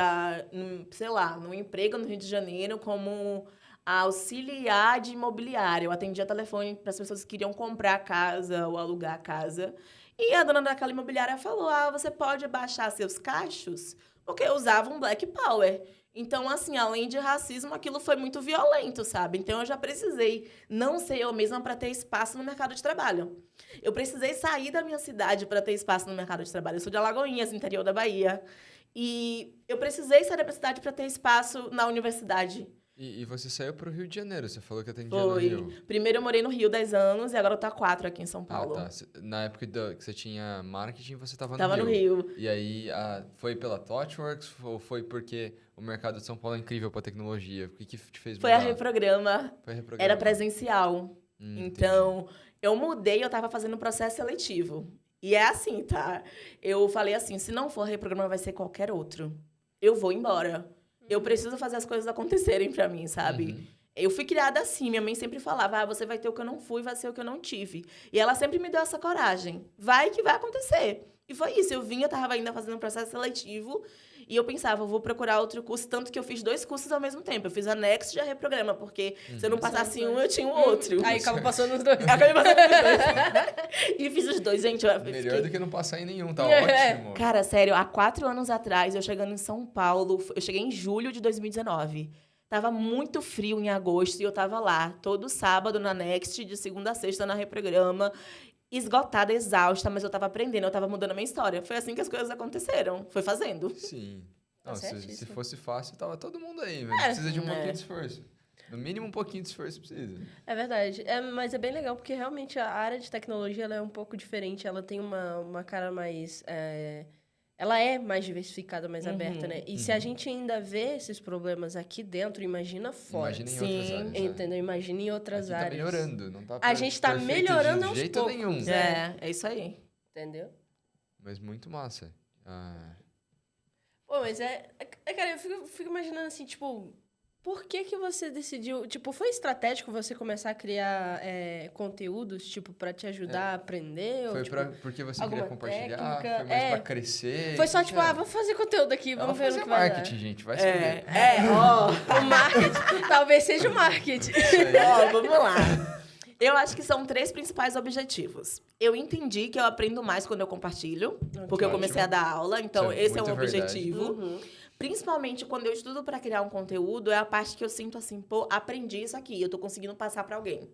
sei lá, num emprego no Rio de Janeiro, como auxiliar de imobiliária. Eu atendia telefone para as pessoas que queriam comprar casa ou alugar a casa. E a dona daquela imobiliária falou, você pode baixar seus cachos? Porque eu usava um Black Power. Então, assim, além de racismo, aquilo foi muito violento, sabe? Então, eu já precisei não ser eu mesma para ter espaço no mercado de trabalho. Eu precisei sair da minha cidade para ter espaço no mercado de trabalho. Eu sou de Alagoinhas, interior da Bahia. E eu precisei sair da minha cidade para ter espaço na universidade. E você saiu pro Rio de Janeiro, você falou que atendia no Rio. Primeiro eu morei no Rio 10 anos e agora eu tô há 4 aqui em São Paulo. Tá. Na época que você tinha marketing, você tava no Rio. Tava no Rio. E aí, foi pela ThoughtWorks ou foi porque o mercado de São Paulo é incrível pra tecnologia? O que te fez mudar? Foi a Reprograma. Era presencial. Então, eu mudei, eu tava fazendo processo seletivo. E é assim, tá? Eu falei assim, se não for a Reprograma, vai ser qualquer outro. Eu vou embora. Eu preciso fazer as coisas acontecerem pra mim, sabe? Eu fui criada assim. Minha mãe sempre falava, você vai ter o que eu não fui, vai ser o que eu não tive. E ela sempre me deu essa coragem. Vai que vai acontecer. E foi isso. Eu tava ainda fazendo um processo seletivo. E eu pensava, eu vou procurar outro curso. Tanto que eu fiz 2 cursos ao mesmo tempo. Eu fiz a Next e a Reprograma. Porque se eu não passasse um, eu tinha o outro. Aí acabou passando os 2. Acabei passando os 2. E fiz os 2, gente. Melhor do que não passar em nenhum, tá ótimo. Cara, sério, há 4 anos atrás, eu chegando em São Paulo, eu cheguei em julho de 2019. Tava muito frio em agosto e eu tava lá, todo sábado na Next, de segunda a sexta na Reprograma, esgotada, exausta, mas eu tava aprendendo, eu tava mudando a minha história. Foi assim que as coisas aconteceram, foi fazendo. Sim. Não, se fosse fácil, tava todo mundo aí, mas precisa de um pouquinho de esforço. No mínimo, um pouquinho de esforço precisa. É verdade. Mas é bem legal, porque realmente a área de tecnologia ela é um pouco diferente. Ela tem uma cara mais... Ela é mais diversificada, mais aberta, né? E se a gente ainda vê esses problemas aqui dentro, imagina fora. Imagina em outras áreas. Entendeu? Imagina em outras áreas. Tá melhorando, não tá a gente tá melhorando de jeito poucos. nenhum. É isso aí. Entendeu? Mas muito massa. Pô, mas cara, eu fico imaginando assim, tipo... Por que você decidiu... Tipo, foi estratégico você começar a criar conteúdos, tipo, pra te ajudar a aprender? Foi ou, tipo, porque você queria compartilhar? técnica? Foi mais pra crescer? Foi só, tipo, vamos fazer conteúdo aqui, vamos ver no que vai dar. marketing, gente, vai saber. O marketing, talvez seja o marketing. Vamos lá. Eu acho que são 3 principais objetivos. Eu entendi que eu aprendo mais quando eu compartilho, porque eu comecei a dar aula, então esse é um objetivo. Principalmente quando eu estudo para criar um conteúdo, é a parte que eu sinto assim, pô, aprendi isso aqui, eu tô conseguindo passar para alguém.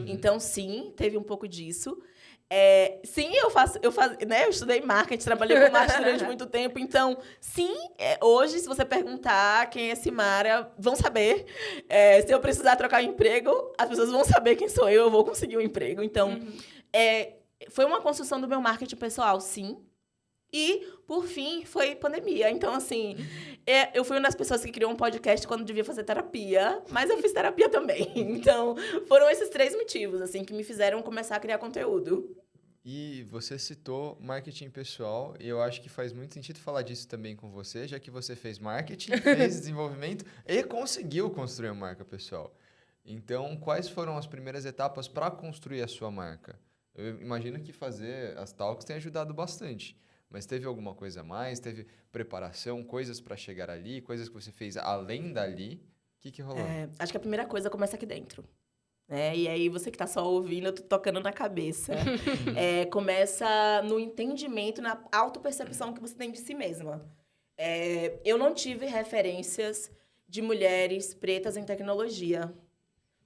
Então, sim, teve um pouco disso. Sim, eu estudei marketing, trabalhei com marketing durante muito tempo. Então, sim, hoje, se você perguntar quem é Simara, vão saber. Se eu precisar trocar emprego, as pessoas vão saber quem sou eu vou conseguir um emprego. Então, foi uma construção do meu marketing pessoal, sim. E, por fim, foi pandemia. Então, assim, eu fui uma das pessoas que criou um podcast quando devia fazer terapia, mas eu fiz terapia também. Então, foram esses 3 motivos, assim, que me fizeram começar a criar conteúdo. E você citou marketing pessoal, e eu acho que faz muito sentido falar disso também com você, já que você fez marketing, fez desenvolvimento e conseguiu construir uma marca pessoal. Então, quais foram as primeiras etapas para construir a sua marca? Eu imagino que fazer as talks tem ajudado bastante. Mas teve alguma coisa a mais? Teve preparação, coisas para chegar ali, coisas que você fez além dali? O que rolou? Acho que a primeira coisa começa aqui dentro. E aí, você que está só ouvindo, eu tô tocando na cabeça. Começa no entendimento, na autopercepção que você tem de si mesma. Eu não tive referências de mulheres pretas em tecnologia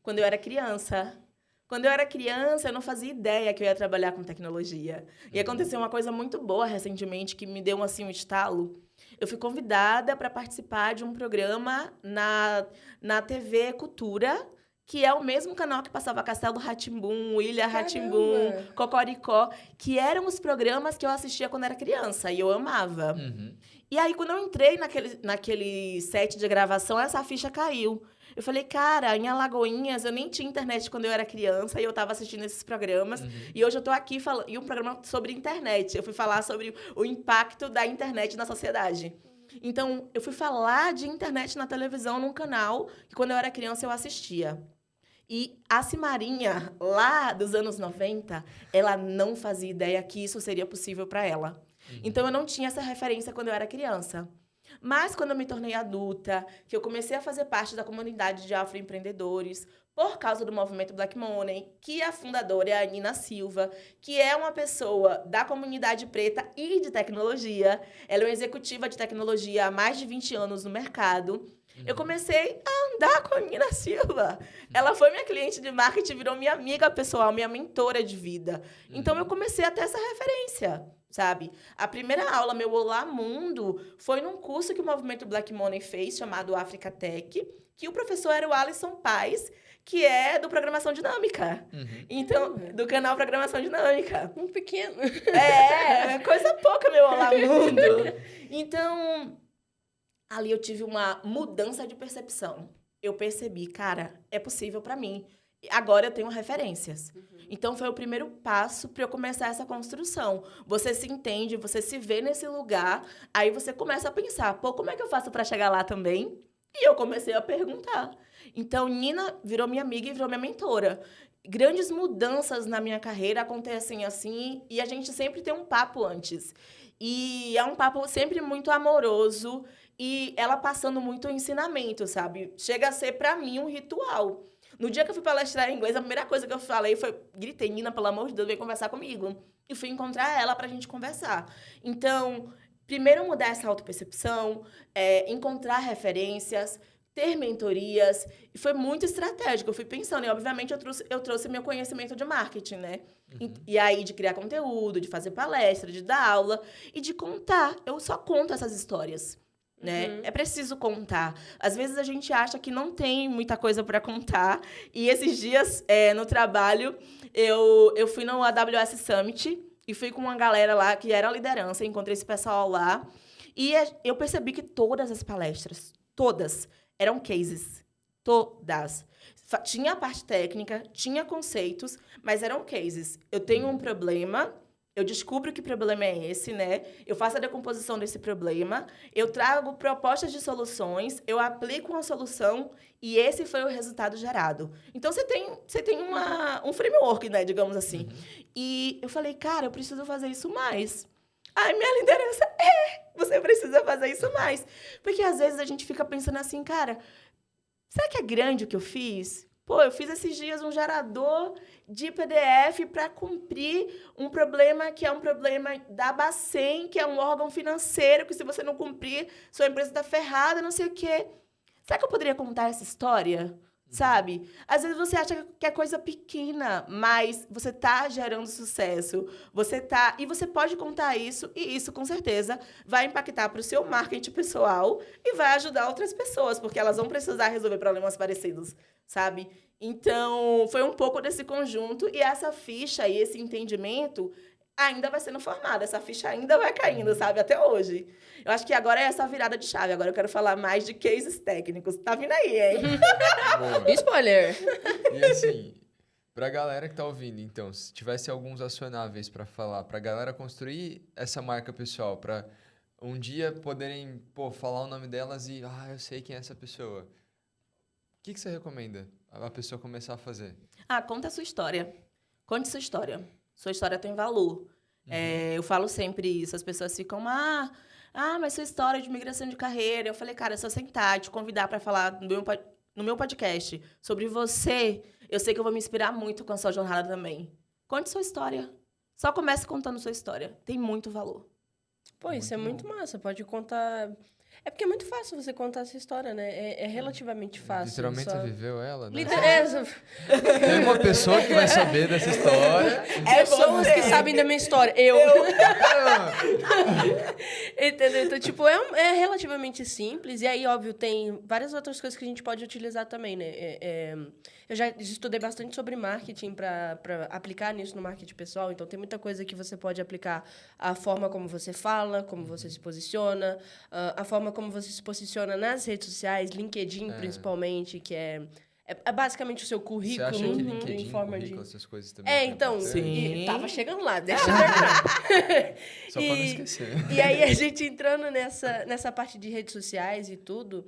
quando eu era criança. Quando eu era criança, eu não fazia ideia que eu ia trabalhar com tecnologia. E aconteceu uma coisa muito boa recentemente, que me deu um estalo. Eu fui convidada para participar de um programa na TV Cultura, que é o mesmo canal que passava Castelo Rá-Tim-Bum, Ilha Rá-Tim-Bum, Cocoricó, que eram os programas que eu assistia quando era criança, e eu amava. Uhum. E aí, quando eu entrei naquele set de gravação, essa ficha caiu. Eu falei, cara, em Alagoinhas, eu nem tinha internet quando eu era criança, e eu estava assistindo esses programas, e hoje eu estou aqui falando, e um programa sobre internet. Eu fui falar sobre o impacto da internet na sociedade. Então, eu fui falar de internet na televisão, num canal que, quando eu era criança, eu assistia. E a Simarinha, lá dos anos 90, ela não fazia ideia que isso seria possível para ela. Então, eu não tinha essa referência quando eu era criança. Mas, quando eu me tornei adulta, que eu comecei a fazer parte da comunidade de afroempreendedores, por causa do movimento Black Money, que a fundadora é a Nina Silva, que é uma pessoa da comunidade preta e de tecnologia. Ela é uma executiva de tecnologia há mais de 20 anos no mercado. Eu comecei a andar com a Nina Silva. Ela foi minha cliente de marketing, virou minha amiga pessoal, minha mentora de vida. Então, eu comecei a ter essa referência, sabe? A primeira aula, meu Olá Mundo, foi num curso que o movimento Black Money fez, chamado Africa Tech, que o professor era o Alisson Paes, que é do Programação Dinâmica. Então, do canal Programação Dinâmica. Um pequeno. Coisa pouca, meu Olá Mundo. Então, ali eu tive uma mudança de percepção. Eu percebi, cara, é possível para mim. Agora eu tenho referências. Então, foi o primeiro passo para eu começar essa construção. Você se entende, você se vê nesse lugar, aí você começa a pensar, pô, como é que eu faço para chegar lá também? E eu comecei a perguntar. Então, Nina virou minha amiga e virou minha mentora. Grandes mudanças na minha carreira acontecem assim, e a gente sempre tem um papo antes. E é um papo sempre muito amoroso, e ela passando muito ensinamento, sabe? Chega a ser, para mim, um ritual. No dia que eu fui palestrar em inglês, a primeira coisa que eu falei foi... Gritei, Nina, pelo amor de Deus, vem conversar comigo. E fui encontrar ela pra gente conversar. Então, primeiro mudar essa autopercepção, encontrar referências, ter mentorias. E foi muito estratégico. Eu fui pensando, e obviamente eu trouxe meu conhecimento de marketing, né? E aí, de criar conteúdo, de fazer palestra, de dar aula e de contar. Eu só conto essas histórias. Né? É preciso contar. Às vezes a gente acha que não tem muita coisa para contar. E esses dias, no trabalho, eu fui no AWS Summit e fui com uma galera lá que era a liderança. Encontrei esse pessoal lá. E eu percebi que todas as palestras, todas, eram cases. Todas. Tinha a parte técnica, tinha conceitos, mas eram cases. Eu tenho um problema... Eu descubro que problema é esse, né? Eu faço a decomposição desse problema, eu trago propostas de soluções, eu aplico uma solução e esse foi o resultado gerado. Então, você tem um framework, né? Digamos assim. E eu falei, cara, eu preciso fazer isso mais. Aí, minha liderança, você precisa fazer isso mais. Porque, às vezes, a gente fica pensando assim, cara, será que é grande o que eu fiz? Pô, eu fiz esses dias um gerador de PDF para cumprir um problema que é um problema da Bacen, que é um órgão financeiro, que se você não cumprir, sua empresa está ferrada, não sei o quê. Será que eu poderia contar essa história? Sabe? Às vezes você acha que é coisa pequena, mas você está gerando sucesso. E você pode contar isso, e isso, com certeza, vai impactar para o seu marketing pessoal e vai ajudar outras pessoas, porque elas vão precisar resolver problemas parecidos, sabe? Então, foi um pouco desse conjunto, e essa ficha e esse entendimento ainda vai sendo formado. Essa ficha ainda vai caindo, sabe? Até hoje. Eu acho que agora é essa virada de chave. Agora eu quero falar mais de cases técnicos. Tá vindo aí, hein? Spoiler! E assim, pra galera que tá ouvindo, então, se tivesse alguns acionáveis pra falar, pra galera construir essa marca pessoal, pra um dia poderem, falar o nome delas e, eu sei quem é essa pessoa. O que você recomenda a pessoa começar a fazer? Conta a sua história. Conte sua história. Sua história tem valor. Eu falo sempre isso. As pessoas ficam, mas sua história de migração de carreira. Eu falei, cara, se eu sentar e te convidar para falar no meu podcast sobre você, eu sei que eu vou me inspirar muito com a sua jornada também. Conte sua história. Só comece contando sua história. Tem muito valor. Pô, isso é muito massa. Pode contar... É porque é muito fácil você contar essa história, né? É relativamente fácil. Literalmente você viveu ela, né? Tem uma pessoa que vai saber dessa história. Pessoas que sabem da minha história. Eu. Entendeu? Então, tipo, é relativamente simples. E aí, óbvio, tem várias outras coisas que a gente pode utilizar também, né? Eu já estudei bastante sobre marketing para aplicar nisso no marketing pessoal, então tem muita coisa que você pode aplicar. A forma como você fala, como você se posiciona, a forma como você se posiciona nas redes sociais, LinkedIn principalmente, que é basicamente o seu Você currículo. acha que LinkedIn, em forma currículo, de... essas coisas também são então, importantes? Sim. e tava chegando lá, deixa eu terminar. Só pra não esquecer. E aí, a gente entrando nessa parte de redes sociais e tudo,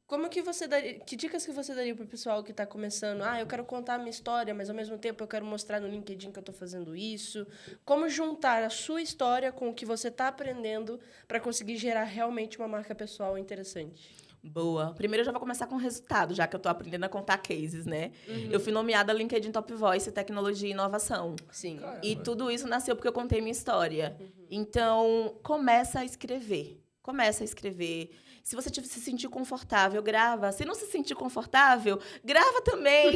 como que você daria, que dicas que você daria pro pessoal que está começando? Eu quero contar a minha história, mas ao mesmo tempo eu quero mostrar no LinkedIn que eu estou fazendo isso. Como juntar a sua história com o que você está aprendendo para conseguir gerar realmente uma marca pessoal interessante? Boa. Primeiro eu já vou começar com o resultado, já que eu tô aprendendo a contar cases, né? Eu fui nomeada LinkedIn Top Voice, Tecnologia e Inovação. Sim. Caramba. E tudo isso nasceu porque eu contei minha história. Então, começa a escrever. Começa a escrever. Se você se sentir confortável, grava. Se não se sentir confortável, grava também.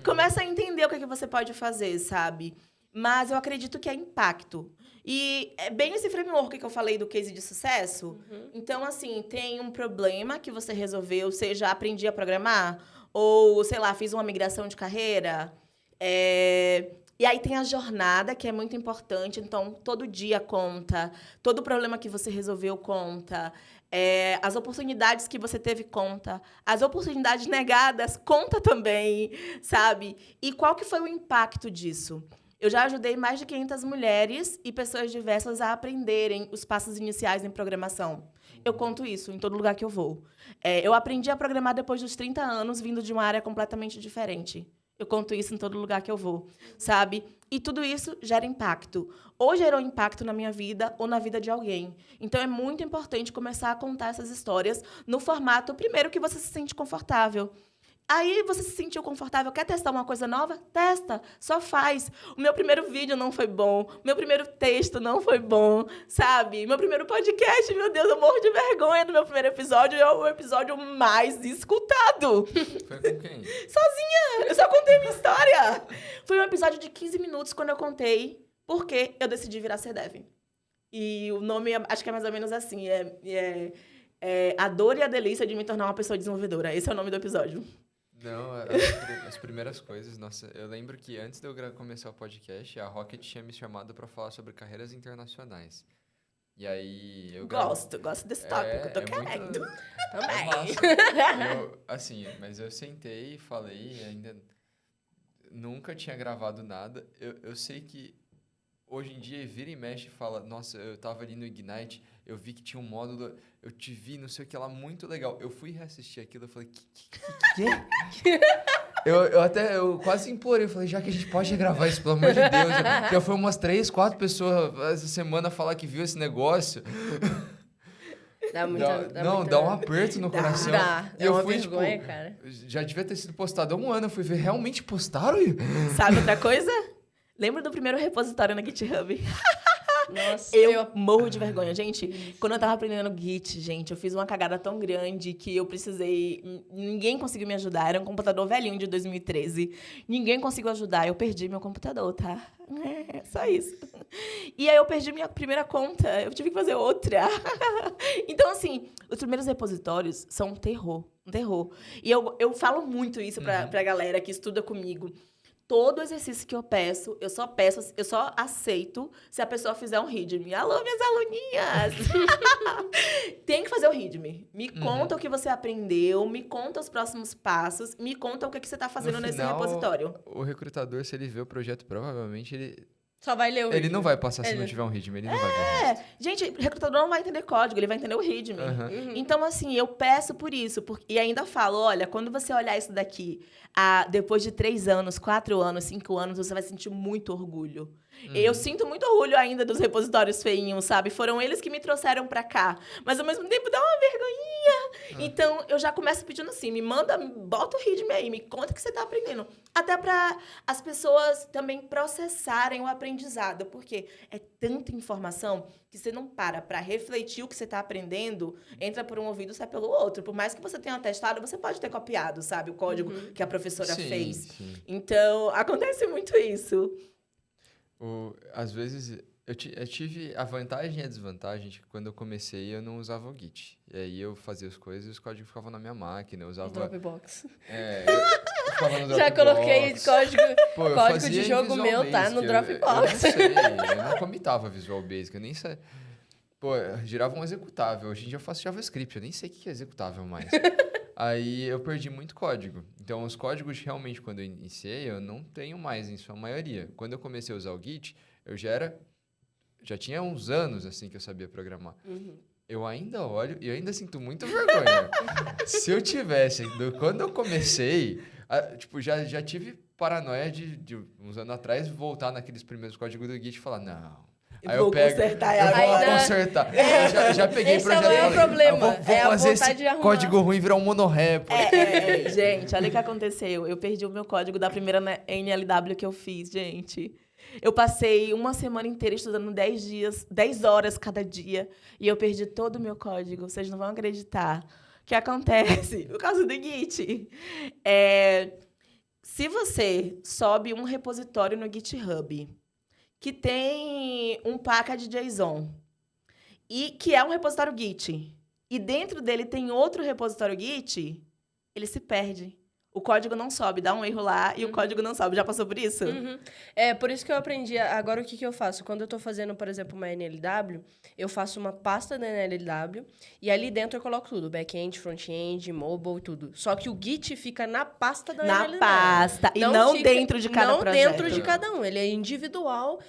Começa a entender o que você pode fazer, sabe? Mas eu acredito que é impacto. E é bem esse framework que eu falei do case de sucesso. Então, assim, tem um problema que você resolveu, seja aprendi a programar, ou, sei lá, fiz uma migração de carreira. E aí tem a jornada, que é muito importante. Então, todo dia conta. Todo problema que você resolveu conta. As oportunidades que você teve conta. As oportunidades negadas conta também, sabe? E qual que foi o impacto disso? Eu já ajudei mais de 500 mulheres e pessoas diversas a aprenderem os passos iniciais em programação. Eu conto isso em todo lugar que eu vou. Eu aprendi a programar depois dos 30 anos, vindo de uma área completamente diferente. Eu conto isso em todo lugar que eu vou, sabe? E tudo isso gera impacto. Ou gerou impacto na minha vida ou na vida de alguém. Então, é muito importante começar a contar essas histórias no formato, primeiro, que você se sente confortável. Aí você se sentiu confortável, quer testar uma coisa nova? Testa, só faz. O meu primeiro vídeo não foi bom, meu primeiro texto não foi bom, sabe? Meu primeiro podcast, meu Deus, eu morro de vergonha do meu primeiro episódio, é o episódio mais escutado. Foi com quem? Sozinha, eu só contei minha história. Foi um episódio de 15 minutos quando eu contei porque eu decidi virar CDEV. E o nome, acho que é mais ou menos assim, A Dor e a Delícia de Me Tornar uma Pessoa Desenvolvedora. Esse é o nome do episódio. Não, as primeiras coisas, nossa, eu lembro que antes de eu começar o podcast, a Rocket tinha me chamado para falar sobre carreiras internacionais. E aí eu Gosto desse tópico, eu tô querendo. Também. Mas eu sentei e falei, ainda nunca tinha gravado nada. Eu sei que hoje em dia vira e mexe e fala, nossa, eu tava ali no Ignite, eu vi que tinha um módulo, eu te vi, não sei o que lá, muito legal. Eu fui reassistir aquilo, eu falei, que? Eu quase implorei, eu falei, já que a gente pode gravar isso, pelo amor de Deus. Já foi umas 3, 4 pessoas essa semana falar que viu esse negócio. Dá um aperto no coração. Dá, E eu uma fui, vergonha, cara. Já devia ter sido postado há um ano, eu fui ver, realmente postaram? Sabe outra coisa? Lembra do primeiro repositório na GitHub? Nossa, eu morro de vergonha. Gente, quando eu tava aprendendo Git, gente, eu fiz uma cagada tão grande que eu precisei... Ninguém conseguiu me ajudar. Era um computador velhinho de 2013. Ninguém conseguiu ajudar. Eu perdi meu computador, tá? Só isso. E aí eu perdi minha primeira conta. Eu tive que fazer outra. Então, assim, os primeiros repositórios são um terror. Um terror. E eu falo muito isso pra galera que estuda comigo. Todo exercício que eu peço, eu só aceito se a pessoa fizer um readme. Alô, minhas aluninhas! Tem que fazer o readme. Me conta o que você aprendeu, me conta os próximos passos, me conta o que você está fazendo nesse repositório. O recrutador, se ele vê o projeto, provavelmente ele... Só vai ler o Ele não vai passar se não tiver um readme, ele não vai ver. Gente, o recrutador não vai entender código, ele vai entender o readme. Então, assim, eu peço por isso. E ainda falo, olha, quando você olhar isso daqui, depois de 3 anos, 4 anos, 5 anos, você vai sentir muito orgulho. Eu sinto muito orgulho ainda dos repositórios feinhos, sabe? Foram eles que me trouxeram pra cá. Mas, ao mesmo tempo, dá uma vergonhinha. Então, eu já começo pedindo assim, bota o readme aí, me conta o que você tá aprendendo. Até pra as pessoas também processarem o aprendizado. Porque é tanta informação que você não para refletir o que você tá aprendendo, entra por um ouvido e sai pelo outro. Por mais que você tenha testado, você pode ter copiado, sabe? O código que a professora fez. Sim. Então, acontece muito isso. Às vezes, Eu tive a vantagem e a desvantagem de que quando eu comecei eu não usava o Git. E aí eu fazia as coisas e os códigos ficavam na minha máquina. Eu usava... Dropbox. Eu ficava no Dropbox. Já coloquei Pô, eu código fazia de em jogo Visual meu, tá? Basic. No Dropbox. Eu não sei, eu não comitava Visual Basic, eu nem sei. Pô, eu girava um executável. Hoje em dia eu faço JavaScript, eu nem sei o que é executável mais. Aí eu perdi muito código. Então, os códigos, realmente, quando eu iniciei, eu não tenho mais em sua maioria. Quando eu comecei a usar o Git, eu já tinha uns anos, assim, que eu sabia programar. Eu ainda olho e eu ainda sinto muita vergonha. Se eu tivesse, quando eu comecei, tipo, já tive paranoia de uns anos atrás, voltar naqueles primeiros códigos do Git e falar, não... Aí eu pego, consertar eu vou agora. consertar. Eu já peguei Esse projeto é o e maior falei, problema, vou é a fazer vontade esse de arrumar. código ruim virar um monorepo. Gente, olha o que aconteceu. Eu perdi o meu código da primeira NLW que eu fiz, gente. Eu passei uma semana inteira estudando 10 horas cada dia, e eu perdi todo o meu código. Vocês não vão acreditar. O que acontece? Por causa do Git. Se você sobe um repositório no GitHub que tem um package JSON, e que é um repositório Git, e dentro dele tem outro repositório Git, ele se perde. O código não sobe, dá um erro lá e o código não sobe. Já passou por isso? É, por isso que eu aprendi. Agora, o que eu faço? Quando eu tô fazendo, por exemplo, uma NLW, eu faço uma pasta da NLW e ali dentro eu coloco tudo. Back-end, front-end, mobile, tudo. Só que o Git fica na pasta da NLW. Na pasta. E não dentro de cada projeto. Não dentro de cada um. Ele é individual,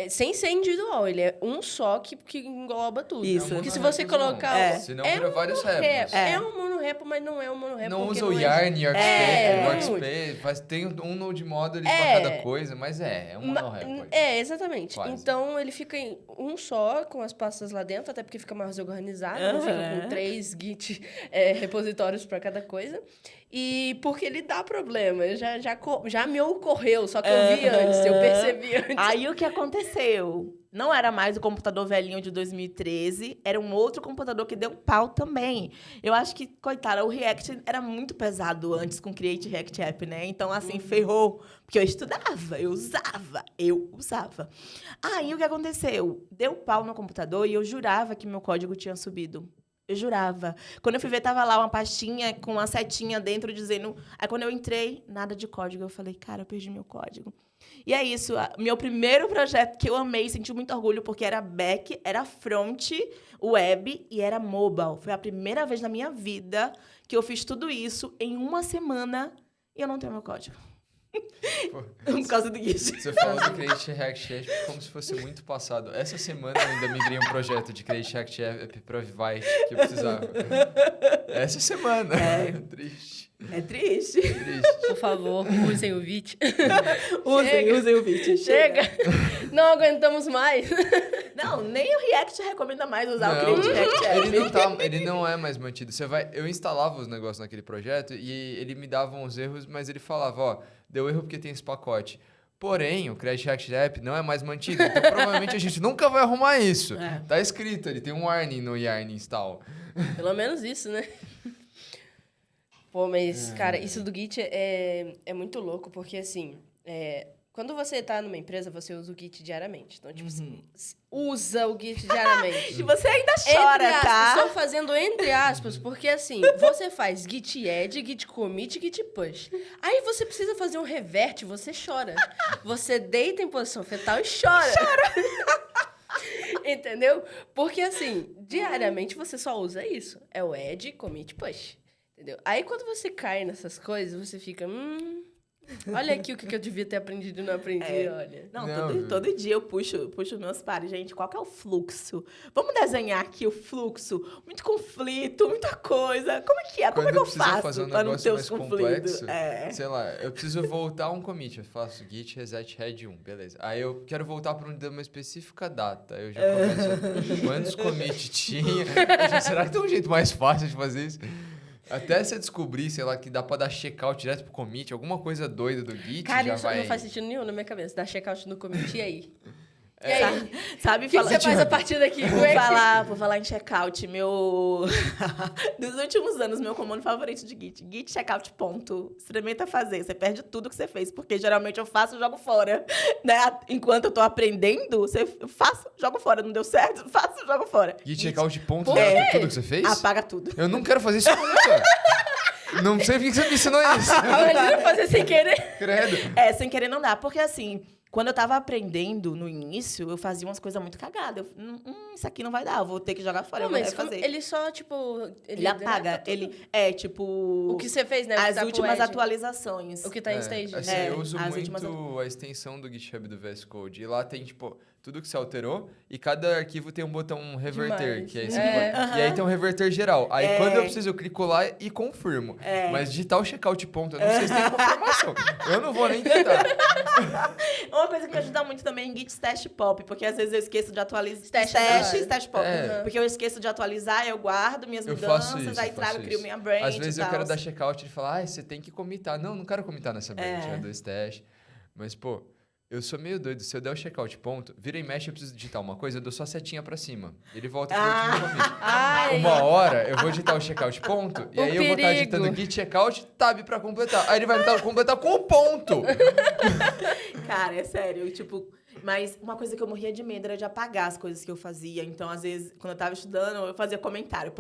sem ser individual. Ele é um só que engloba tudo. Isso. Porque se você colocar... Senão vira vários repos. É um monorepo, mas não é um monorepo. Não porque usa o Yarn, Workspace, tem um node module pra cada coisa, mas é um monorepo. Exatamente. Quase. Então, ele fica em um só, com as pastas lá dentro, até porque fica mais organizado, não fica com 3 Git repositórios para cada coisa. E porque ele dá problema, já me ocorreu, só que eu vi antes, eu percebi antes. Aí, o que aconteceu? Não era mais o computador velhinho de 2013, era um outro computador que deu pau também. Eu acho que, coitada, o React era muito pesado antes com Create React App, né? Então, assim, ferrou. Porque eu estudava, eu usava. Aí, o que aconteceu? Deu pau no computador e eu jurava que meu código tinha subido. Eu jurava. Quando eu fui ver, tava lá uma pastinha com uma setinha dentro dizendo... Aí, quando eu entrei, nada de código. Eu falei, cara, eu perdi meu código. E é isso. Meu primeiro projeto que eu amei, senti muito orgulho, porque era back, era front, web e era mobile. Foi a primeira vez na minha vida que eu fiz tudo isso em uma semana e eu não tenho meu código. Por causa do Git. Você falou do Create React App como se fosse muito passado. Essa semana eu ainda migrei um projeto de Create React App para Vite que eu precisava. Essa semana. Triste. É triste. Por favor, usem o Vite. Usem o Vite. Chega. Não aguentamos mais. Não, nem o React recomenda mais usar o Create React App. Ele não é mais mantido. Eu instalava os negócios naquele projeto e ele me dava uns erros, mas ele falava, deu erro porque tem esse pacote. Porém, o Create React App não é mais mantido, então provavelmente a gente nunca vai arrumar isso. Tá escrito, ele tem um warning no Yarn install. Pelo menos isso, né? Pô, mas, cara, isso do Git é muito louco, porque, assim, quando você tá numa empresa, você usa o Git diariamente. Então, tipo, usa o Git diariamente. E você ainda chora, entre aspas, tá? Estou fazendo entre aspas, porque, assim, você faz Git add, Git commit, Git push. Aí você precisa fazer um revert, você chora. Você deita em posição fetal e chora. Entendeu? Porque, assim, diariamente você só usa isso. É o add, commit, push. Entendeu? Aí, quando você cai nessas coisas, você fica... olha aqui o que eu devia ter aprendido e não aprendi, olha. Não, todo dia eu puxo meus pares. Gente, qual que é o fluxo? Vamos desenhar aqui o fluxo. Muito conflito, muita coisa. Como é que é? Como é que eu faço fazer um para não ter negócio os mais conflitos? complexo, sei lá, eu preciso voltar um commit. Eu faço git reset head 1, beleza. Aí eu quero voltar para uma específica data. Aí eu já começo... Quantos commits tinha? Será que tem um jeito mais fácil de fazer isso? Até você descobrir, sei lá, que dá pra dar checkout direto pro commit, alguma coisa doida do Git, cara, já isso vai... não faz sentido nenhum na minha cabeça. Dar checkout no commit, e aí? E aí? Sabe? O que você faz a partir daqui? Vou falar em checkout, meu... Dos últimos anos, meu comando favorito de Git. Git checkout, ponto. Experimenta fazer. Você perde tudo que você fez, porque geralmente eu faço e jogo fora. Né? Enquanto eu tô aprendendo, eu faço, jogo fora. Não deu certo, faço, jogo fora. Git checkout, ponto, tudo que você fez? Apaga tudo. Eu não quero fazer isso nunca. Não sei por que você me ensinou isso. Imagina fazer sem querer. Credo. Sem querer não dá. Porque assim... Quando eu tava aprendendo no início, eu fazia umas coisas muito cagadas. Isso aqui não vai dar, eu vou ter que jogar fora, eu vou refazer. Ele só, tipo... Ele apaga, tipo... O que você fez, né? As últimas atualizações. O que tá em stage. Assim, eu uso muito a extensão do GitHub do VS Code. E lá tem, tipo, tudo que você alterou. E cada arquivo tem um botão reverter. Que aí você pode... E aí tem um reverter geral. Aí quando eu preciso, eu clico lá e confirmo. Mas digitar o checkout ponto, eu não sei se tem confirmação. Eu não vou nem tentar. Uma coisa que me ajuda muito também é Git Stash Pop, porque às vezes eu esqueço de atualizar. Stash Pop. Porque eu esqueço de atualizar, eu guardo minhas mudanças, aí crio minha branch. Às vezes eu quero dar checkout e falar, você tem que commitar. Não quero commitar nessa branch, do stash. Mas, pô, eu sou meio doido. Se eu der o checkout ponto, vira e mexe, eu preciso digitar uma coisa, eu dou só a setinha pra cima. Ele volta pro último commit. Uma hora eu vou digitar o checkout ponto, e aí eu vou estar digitando git checkout, tab pra completar. Aí ele vai completar com o ponto. Cara, é sério, tipo... Mas uma coisa que eu morria de medo era de apagar as coisas que eu fazia. Então, às vezes, quando eu tava estudando, eu fazia comentário.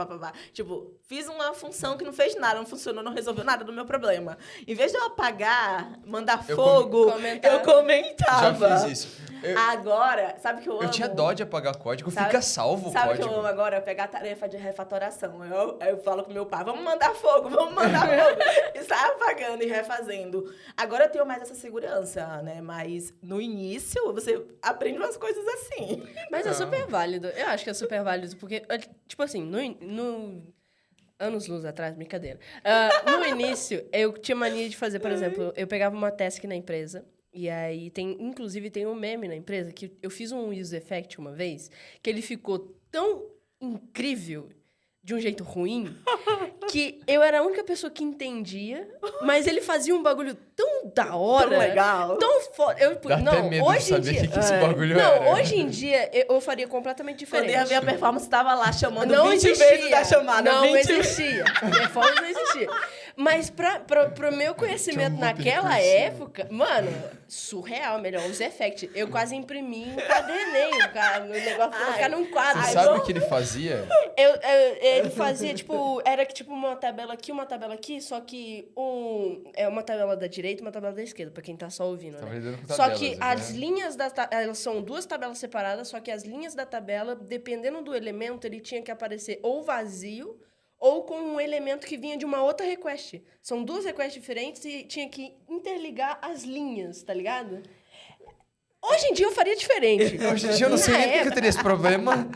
Tipo, fiz uma função que não fez nada, não funcionou, não resolveu nada do meu problema. Em vez de eu apagar, mandar fogo, eu comentava. Já fiz isso. Agora, sabe o que eu amo? Eu tinha dó de apagar código, fica salvo o código. Sabe o que eu amo agora? Pegar a tarefa de refatoração. Eu falo com meu pai, vamos mandar fogo. E sai apagando e refazendo. Agora eu tenho mais essa segurança, né? Mas no início, você aprende umas coisas assim. Mas é super válido. Eu acho que é super válido, porque, tipo assim, no anos-luz atrás, brincadeira. No início, eu tinha mania de fazer, por exemplo, eu pegava uma task na empresa, e aí inclusive tem um meme na empresa, que eu fiz um use effect uma vez, que ele ficou tão incrível, de um jeito ruim, que eu era a única pessoa que entendia, mas ele fazia um bagulho tão da hora. Tão legal. Tão foda. Dá até medo de saber o que esse bagulho era. Hoje em dia, eu faria completamente diferente. Quando eu ia ver a performance, estava lá chamando não 20 existia. vezes da chamada. Não existia. Performance não existia. Mas pro meu conhecimento naquela época, mano, surreal, melhor, os effects. Eu quase imprimi, encadernei o negócio pra colocar num quadro. Você sabe o que ele fazia? Ele fazia, tipo, era que tipo uma tabela aqui, só que uma tabela da direita e uma tabela da esquerda, pra quem tá só ouvindo, né? Só que as linhas elas são duas tabelas separadas, só que as linhas da tabela, dependendo do elemento, ele tinha que aparecer ou vazio, ou com um elemento que vinha de uma outra request. São duas requests diferentes e tinha que interligar as linhas, tá ligado? Hoje em dia eu faria diferente. Hoje em dia eu não sei nem porque eu teria esse problema.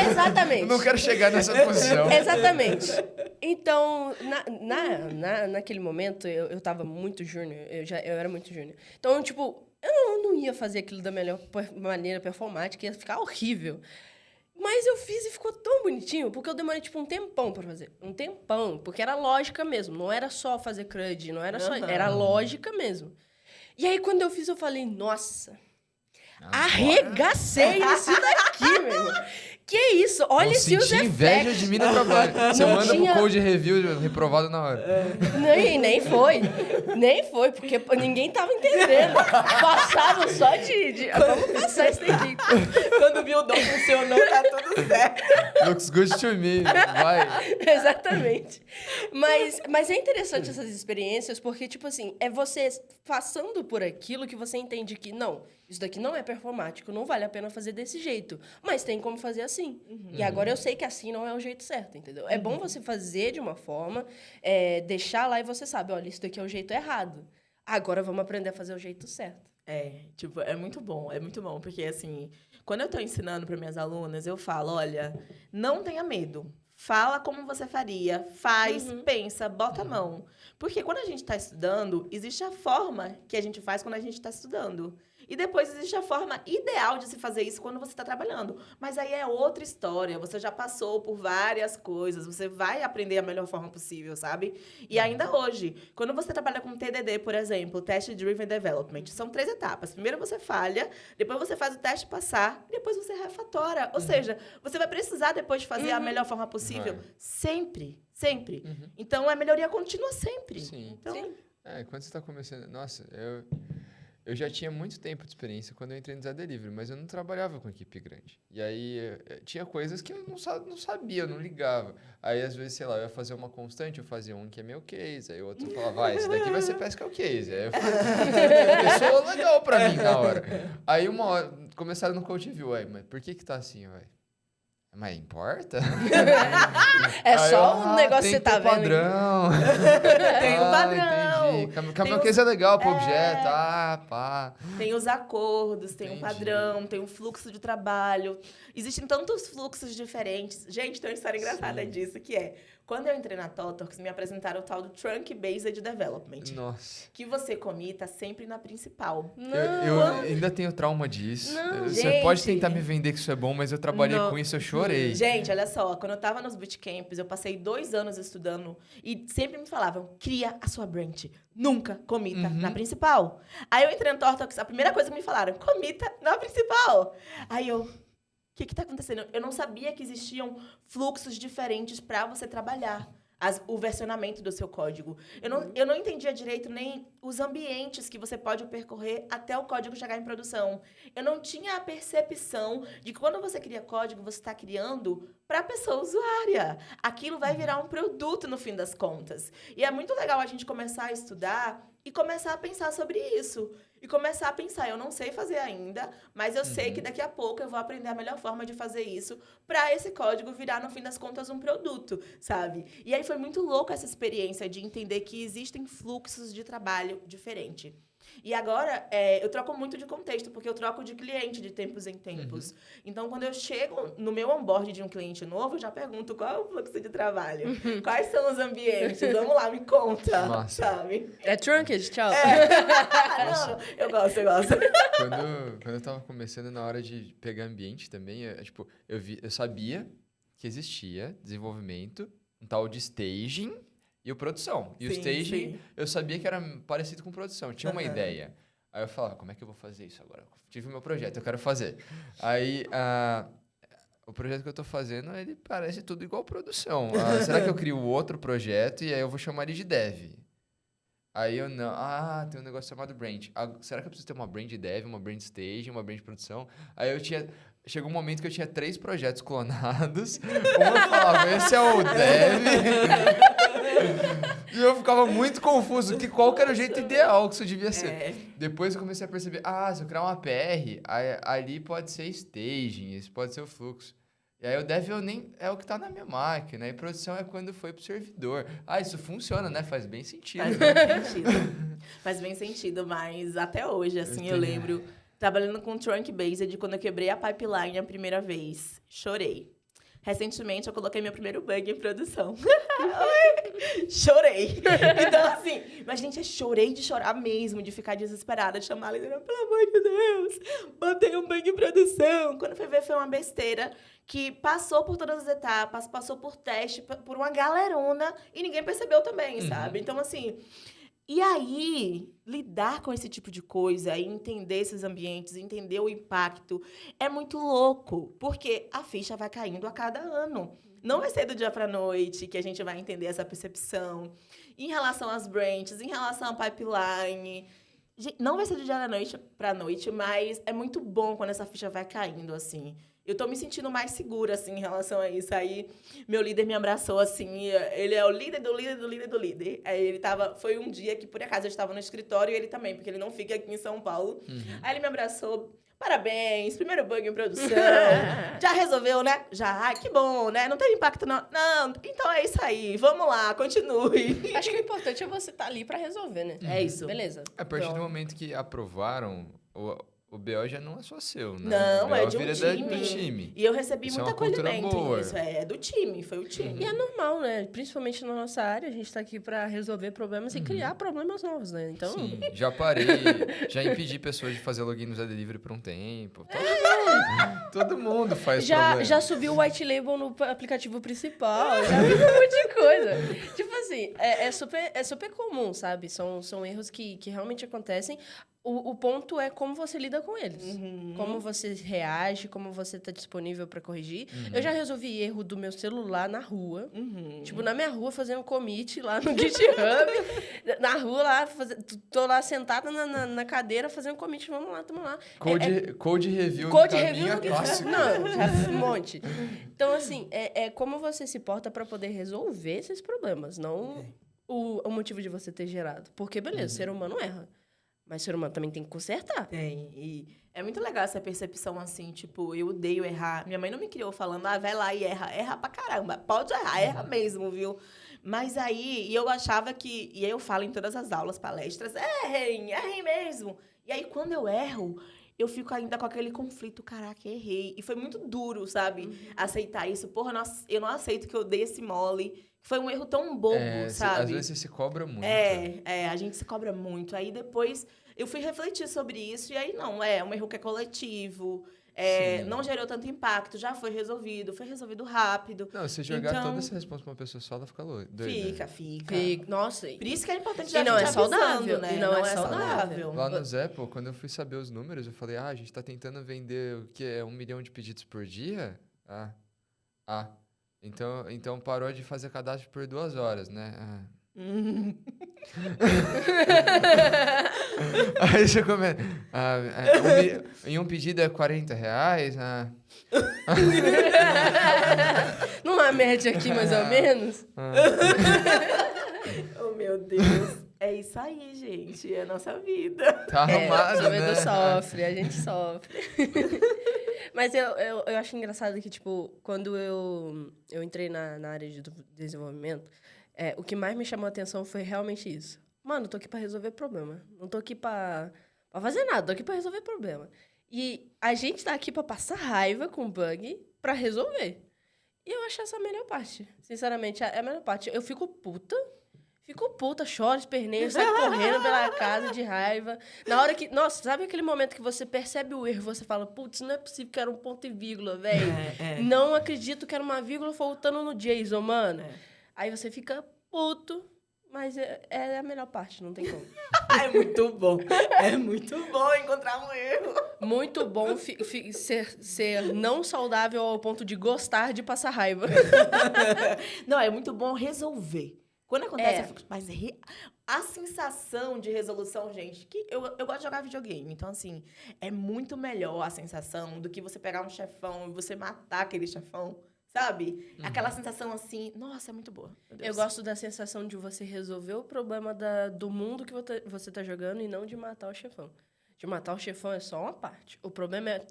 Exatamente. Eu não quero chegar nessa posição. Exatamente. Então, naquele momento, eu tava muito júnior. Eu era muito júnior. Então, tipo, eu não ia fazer aquilo da melhor maneira performática. Ia ficar horrível. Mas eu fiz e ficou tão bonitinho, porque eu demorei, tipo, um tempão pra fazer. Um tempão, porque era lógica mesmo. Não era só fazer CRUD, não era só... Era lógica mesmo. E aí, quando eu fiz, eu falei, nossa, arregacei isso daqui, meu irmão. Que isso? Olha esse use effect. Inveja de mim no trabalho. Você manda pro code review reprovado na hora. Nem foi. Nem foi, porque ninguém tava entendendo. Passava só de vamos passar isso daqui. Quando viu o dom funcionou, tá tudo certo. Looks good to me. Vai. Exatamente. Mas é interessante essas experiências, porque, tipo assim, é você passando por aquilo que você entende que, não, isso daqui não é performático, não vale a pena fazer desse jeito. Mas tem como fazer assim. E agora eu sei que assim não é o jeito certo, entendeu? É bom você fazer de uma forma, deixar lá e você sabe, olha, isso daqui é o jeito errado. Agora vamos aprender a fazer o jeito certo. É muito bom, porque assim, quando eu tô ensinando para minhas alunas, eu falo, olha, não tenha medo. Fala como você faria, faz, pensa, bota a mão. Porque quando a gente está estudando, existe a forma que a gente faz quando a gente está estudando. E depois existe a forma ideal de se fazer isso quando você está trabalhando. Mas aí é outra história. Você já passou por várias coisas. Você vai aprender a melhor forma possível, sabe? E ainda hoje, quando você trabalha com TDD, por exemplo, Test Driven Development, são 3 etapas. Primeiro você falha, depois você faz o teste passar, e depois você refatora. Ou seja, você vai precisar depois de fazer a melhor forma possível. Sempre. Sempre. Então, a melhoria contínua sempre. Sim. Então, Sim. Quando você está começando... Nossa, eu já tinha muito tempo de experiência quando eu entrei no Zé Delivery, mas eu não trabalhava com equipe grande. E aí, tinha coisas que eu não sabia, eu não ligava. Aí, às vezes, sei lá, eu ia fazer uma constante, eu fazia um que é meu case, aí outro falava, esse daqui vai ser pesca o case. Aí eu falei, pessoa legal pra mim na hora. Aí, uma hora, começaram no Coach View, aí, mas por que tá assim, velho? Mas importa? É só um negócio que você tá vendo. Padrão. tem o padrão. Entendi. Caminhão case é legal pro objeto. Pá. Tem os acordos, tem Entendi. um padrão, tem um fluxo de trabalho. Existem tantos fluxos diferentes. Gente, tem uma história engraçada disso, que é... Quando eu entrei na Totorx, me apresentaram o tal do Trunk Based Development. Nossa. Que você comita sempre na principal. Eu ainda tenho trauma disso. Não, Você gente. pode tentar me vender que isso é bom, mas eu trabalhei com isso, eu chorei. Gente, olha só, quando eu tava nos bootcamps, eu passei 2 anos estudando e sempre me falavam, cria a sua branch, nunca comita na principal. Aí eu entrei no Totorx, a primeira coisa que me falaram, comita na principal. Aí eu... O que está acontecendo? Eu não sabia que existiam fluxos diferentes para você trabalhar o versionamento do seu código. Eu não entendia direito nem os ambientes que você pode percorrer até o código chegar em produção. Eu não tinha a percepção de que quando você cria código, você está criando para a pessoa usuária. Aquilo vai virar um produto no fim das contas. E é muito legal a gente começar a estudar e começar a pensar sobre isso. E começar a pensar, eu não sei fazer ainda, mas eu sei que daqui a pouco eu vou aprender a melhor forma de fazer isso para esse código virar, no fim das contas, um produto, sabe? E aí foi muito louco essa experiência de entender que existem fluxos de trabalho diferentes. E agora, eu troco muito de contexto, porque eu troco de cliente de tempos em tempos. Então, quando eu chego no meu onboard de um cliente novo, eu já pergunto qual é o fluxo de trabalho, quais são os ambientes, vamos lá, me conta, sabe? É Trunked, tchau. Não, eu gosto. Quando eu tava começando, na hora de pegar ambiente também, eu sabia que existia desenvolvimento, um tal de staging, e o produção. E o staging, eu sabia que era parecido com produção. Tinha uma ideia. Aí eu falava, como é que eu vou fazer isso agora? Tive o meu projeto, eu quero fazer. Aí, o projeto que eu tô fazendo, ele parece tudo igual produção. Será que eu crio outro projeto e aí eu vou chamar ele de dev? Aí eu não... tem um negócio chamado brand. Será que eu preciso ter uma brand dev, uma brand staging, uma brand produção? Aí eu tinha... Chegou um momento que eu tinha 3 projetos clonados. Um eu falava, esse é o dev. E eu ficava muito confuso. Qual que era o jeito ideal que isso devia ser? Depois eu comecei a perceber, se eu criar uma PR, ali pode ser staging, esse pode ser o fluxo. E aí o dev é o que está na minha máquina. E produção é quando foi pro servidor. Isso funciona, né? Faz bem sentido. Faz bem sentido, mas até hoje, assim, eu lembro... Trabalhando com Trunk Based, quando eu quebrei a pipeline a primeira vez. Chorei. Recentemente, eu coloquei meu primeiro bug em produção. Chorei. Então, assim... Mas, gente, eu chorei de chorar mesmo, de ficar desesperada, de chamar a líder, pelo amor de Deus, botei um bug em produção. Quando foi ver, foi uma besteira que passou por todas as etapas, passou por teste, por uma galerona, e ninguém percebeu também, sabe? Então, assim... E aí, lidar com esse tipo de coisa, e entender esses ambientes, entender o impacto, é muito louco, porque a ficha vai caindo a cada ano. Não vai ser do dia para a noite que a gente vai entender essa percepção. Em relação às branches, em relação à pipeline, não vai ser do dia para a noite, mas é muito bom quando essa ficha vai caindo, assim. Eu tô me sentindo mais segura, assim, em relação a isso. Aí, meu líder me abraçou, assim, ele é o líder do líder do líder do líder. Aí, foi um dia que, por acaso, eu estava no escritório, e ele também, porque ele não fica aqui em São Paulo. Aí, ele me abraçou, parabéns, primeiro bug em produção. Já resolveu, né? Já, que bom, né? Não teve impacto, não. Não, então é isso aí, vamos lá, continue. Acho que o importante é você estar ali para resolver, né? É isso. Beleza. A partir do momento que aprovaram... o BO já não é só seu, né? Não, o BO é de um vira time. do time. E eu recebi Isso é muito uma cultura acolhimento boa. nisso. É do time, foi o time. E é normal, né? Principalmente na nossa área, a gente tá aqui pra resolver problemas e criar problemas novos, né? Então, Sim, já já impedi pessoas de fazer login no Zé Delivery por um tempo. Todo mundo faz problema. já subiu o white label no aplicativo principal, já fiz um monte de coisa. Tipo assim, é super comum, sabe? São erros que realmente acontecem. O ponto é como você lida com eles. Como você reage, como você tá disponível para corrigir. Eu já resolvi erro do meu celular na rua. Tipo, na minha rua, fazendo commit lá no GitHub. Na rua, lá, tô lá sentada na cadeira, fazendo commit. Vamos lá, tamo lá. Code review Code no review caminho é clássico. Não, já fiz um monte. Então, assim, é como você se porta para poder resolver esses problemas, não o motivo de você ter gerado. Porque, beleza, o ser humano erra. Mas o ser humano também tem que consertar. Tem. E é muito legal essa percepção, assim, tipo, eu odeio errar. Minha mãe não me criou falando, vai lá e erra. Erra pra caramba. Pode errar, erra mesmo, viu? Mas aí, eu achava que... E aí eu falo em todas as aulas, palestras, errem mesmo. E aí, quando eu erro, eu fico ainda com aquele conflito, caraca, errei. E foi muito duro, sabe? Aceitar isso. Porra, eu não aceito que eu dei esse mole. Foi um erro tão bobo, sabe? Às vezes você se cobra muito. A gente se cobra muito. Aí depois eu fui refletir sobre isso e aí não, um erro que é coletivo, não gerou tanto impacto, já foi resolvido rápido. Não, se jogar toda essa resposta pra uma pessoa só, ela fica doida. Fica. Nossa. Por isso que é importante E não é saudável, avisando, né? e não é saudável. Lá no Zé, pô, quando eu fui saber os números, eu falei, a gente tá tentando vender o que é 1 milhão de pedidos por dia? Então parou de fazer cadastro por 2 horas, né? Aí você comenta. Em um pedido é R$40. Numa média aqui, mais ou menos. Oh, meu Deus. É isso aí, gente. É a nossa vida. Tá arrumado, o provedor né? sofre, a gente sofre. Mas eu acho engraçado que, tipo, quando eu entrei na área de desenvolvimento, o que mais me chamou a atenção foi realmente isso. Mano, eu tô aqui pra resolver problema. Não tô aqui pra fazer nada, tô aqui pra resolver problema. E a gente tá aqui pra passar raiva com bug pra resolver. E eu acho essa a melhor parte. Sinceramente, é a melhor parte. Eu fico puta, choro, esperneio, saio correndo pela casa de raiva. Na hora que... Nossa, sabe aquele momento que você percebe o erro, você fala, putz, não é possível que era um ponto e vírgula, velho. Não acredito que era uma vírgula faltando no JSON, mano. Aí você fica puto, mas é a melhor parte, não tem como. É muito bom. É muito bom encontrar um erro. Muito bom ser não saudável ao ponto de gostar de passar raiva. Não, é muito bom resolver. Quando acontece, eu fico... Mas a sensação de resolução, gente... que eu gosto de jogar videogame. Então, assim, é muito melhor a sensação do que você pegar um chefão e você matar aquele chefão, sabe? Aquela sensação, assim... Nossa, é muito boa. Eu gosto da sensação de você resolver o problema do mundo que você tá jogando e não de matar o chefão. De matar o chefão é só uma parte. O problema é...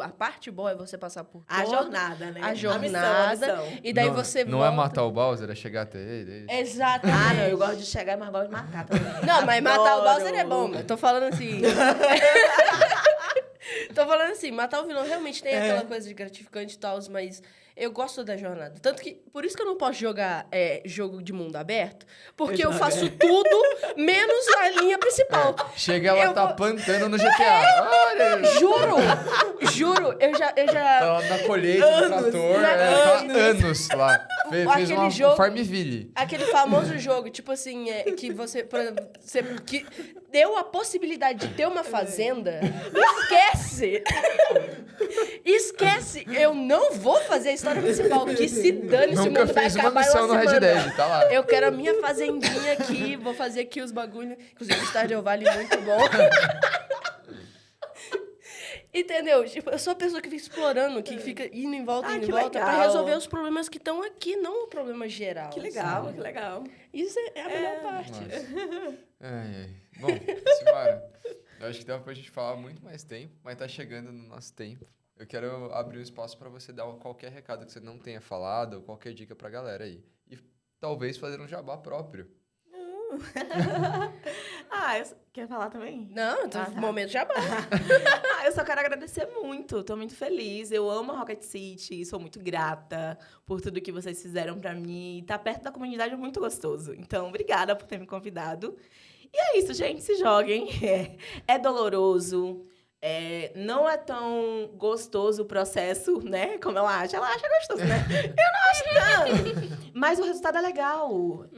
a parte boa é você passar por a jornada, né? A jornada. A missão. E daí você não volta... é matar o Bowser, é chegar até ele. Exatamente. Não, eu gosto de chegar, mas gosto de matar também. Não, mas matar o Bowser é bom. Eu tô falando assim... Tô falando assim, matar o vilão realmente tem aquela coisa de gratificante e tal, mas eu gosto da jornada. Tanto que, por isso que eu não posso jogar jogo de mundo aberto, porque eu faço tudo menos a linha principal. Chega, ela tá plantando no GTA. Olha! Juro, eu já... Tá lá na colheita do trator, tá anos lá. Fez uma Farmville. Aquele famoso jogo, tipo assim, que você, por exemplo, que deu a possibilidade de ter uma fazenda, esquece! Eu não vou fazer a história principal, que se dane, esse mundo vai acabar. Nunca fez uma missão no Red Dead, tá lá. Eu quero a minha fazendinha aqui, vou fazer aqui os bagulhos. Inclusive, o Stardew Valley muito bom. Entendeu? Tipo, eu sou a pessoa que fica explorando, que fica indo em volta, pra resolver os problemas que estão aqui, não o problema geral. Que legal, sabe? Que legal. Isso é a melhor parte. Bom, Simara, eu acho que dava pra gente falar muito mais tempo, mas tá chegando no nosso tempo. Eu quero abrir um espaço pra você dar qualquer recado que você não tenha falado, ou qualquer dica pra galera aí. E talvez fazer um jabá próprio. Quer falar também? Não, então, Ah, tá. momento jabá. Eu só quero agradecer muito. Tô muito feliz. Eu amo a Rocket City. Sou muito grata por tudo que vocês fizeram pra mim. Tá perto da comunidade é muito gostoso. Então, obrigada por ter me convidado. E é isso, gente. Se joguem. É doloroso. Não é tão gostoso o processo, né? Como ela acha. Ela acha gostoso, né? Eu não acho tanto. Mas o resultado é legal.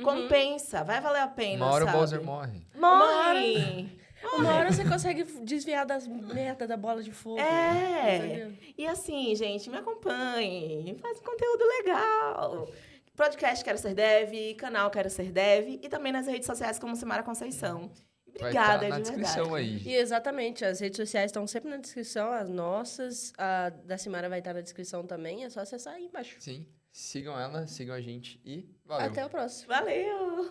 Compensa. Vai valer a pena, Uma hora o sabe? Bowser morre. Morre! Uma hora você consegue desviar das merdas da bola de fogo. Entendeu? E assim, gente, me acompanhem. Faz um conteúdo legal. Podcast Quero Ser Dev, canal Quero Ser Dev e também nas redes sociais como Simara Conceição. Obrigada, Vai estar na de descrição verdade. aí. E exatamente, as redes sociais estão sempre na descrição, as nossas, a da Simara vai estar na descrição também, é só acessar aí embaixo. Sim. Sigam ela, sigam a gente e valeu. Até o próximo. Valeu!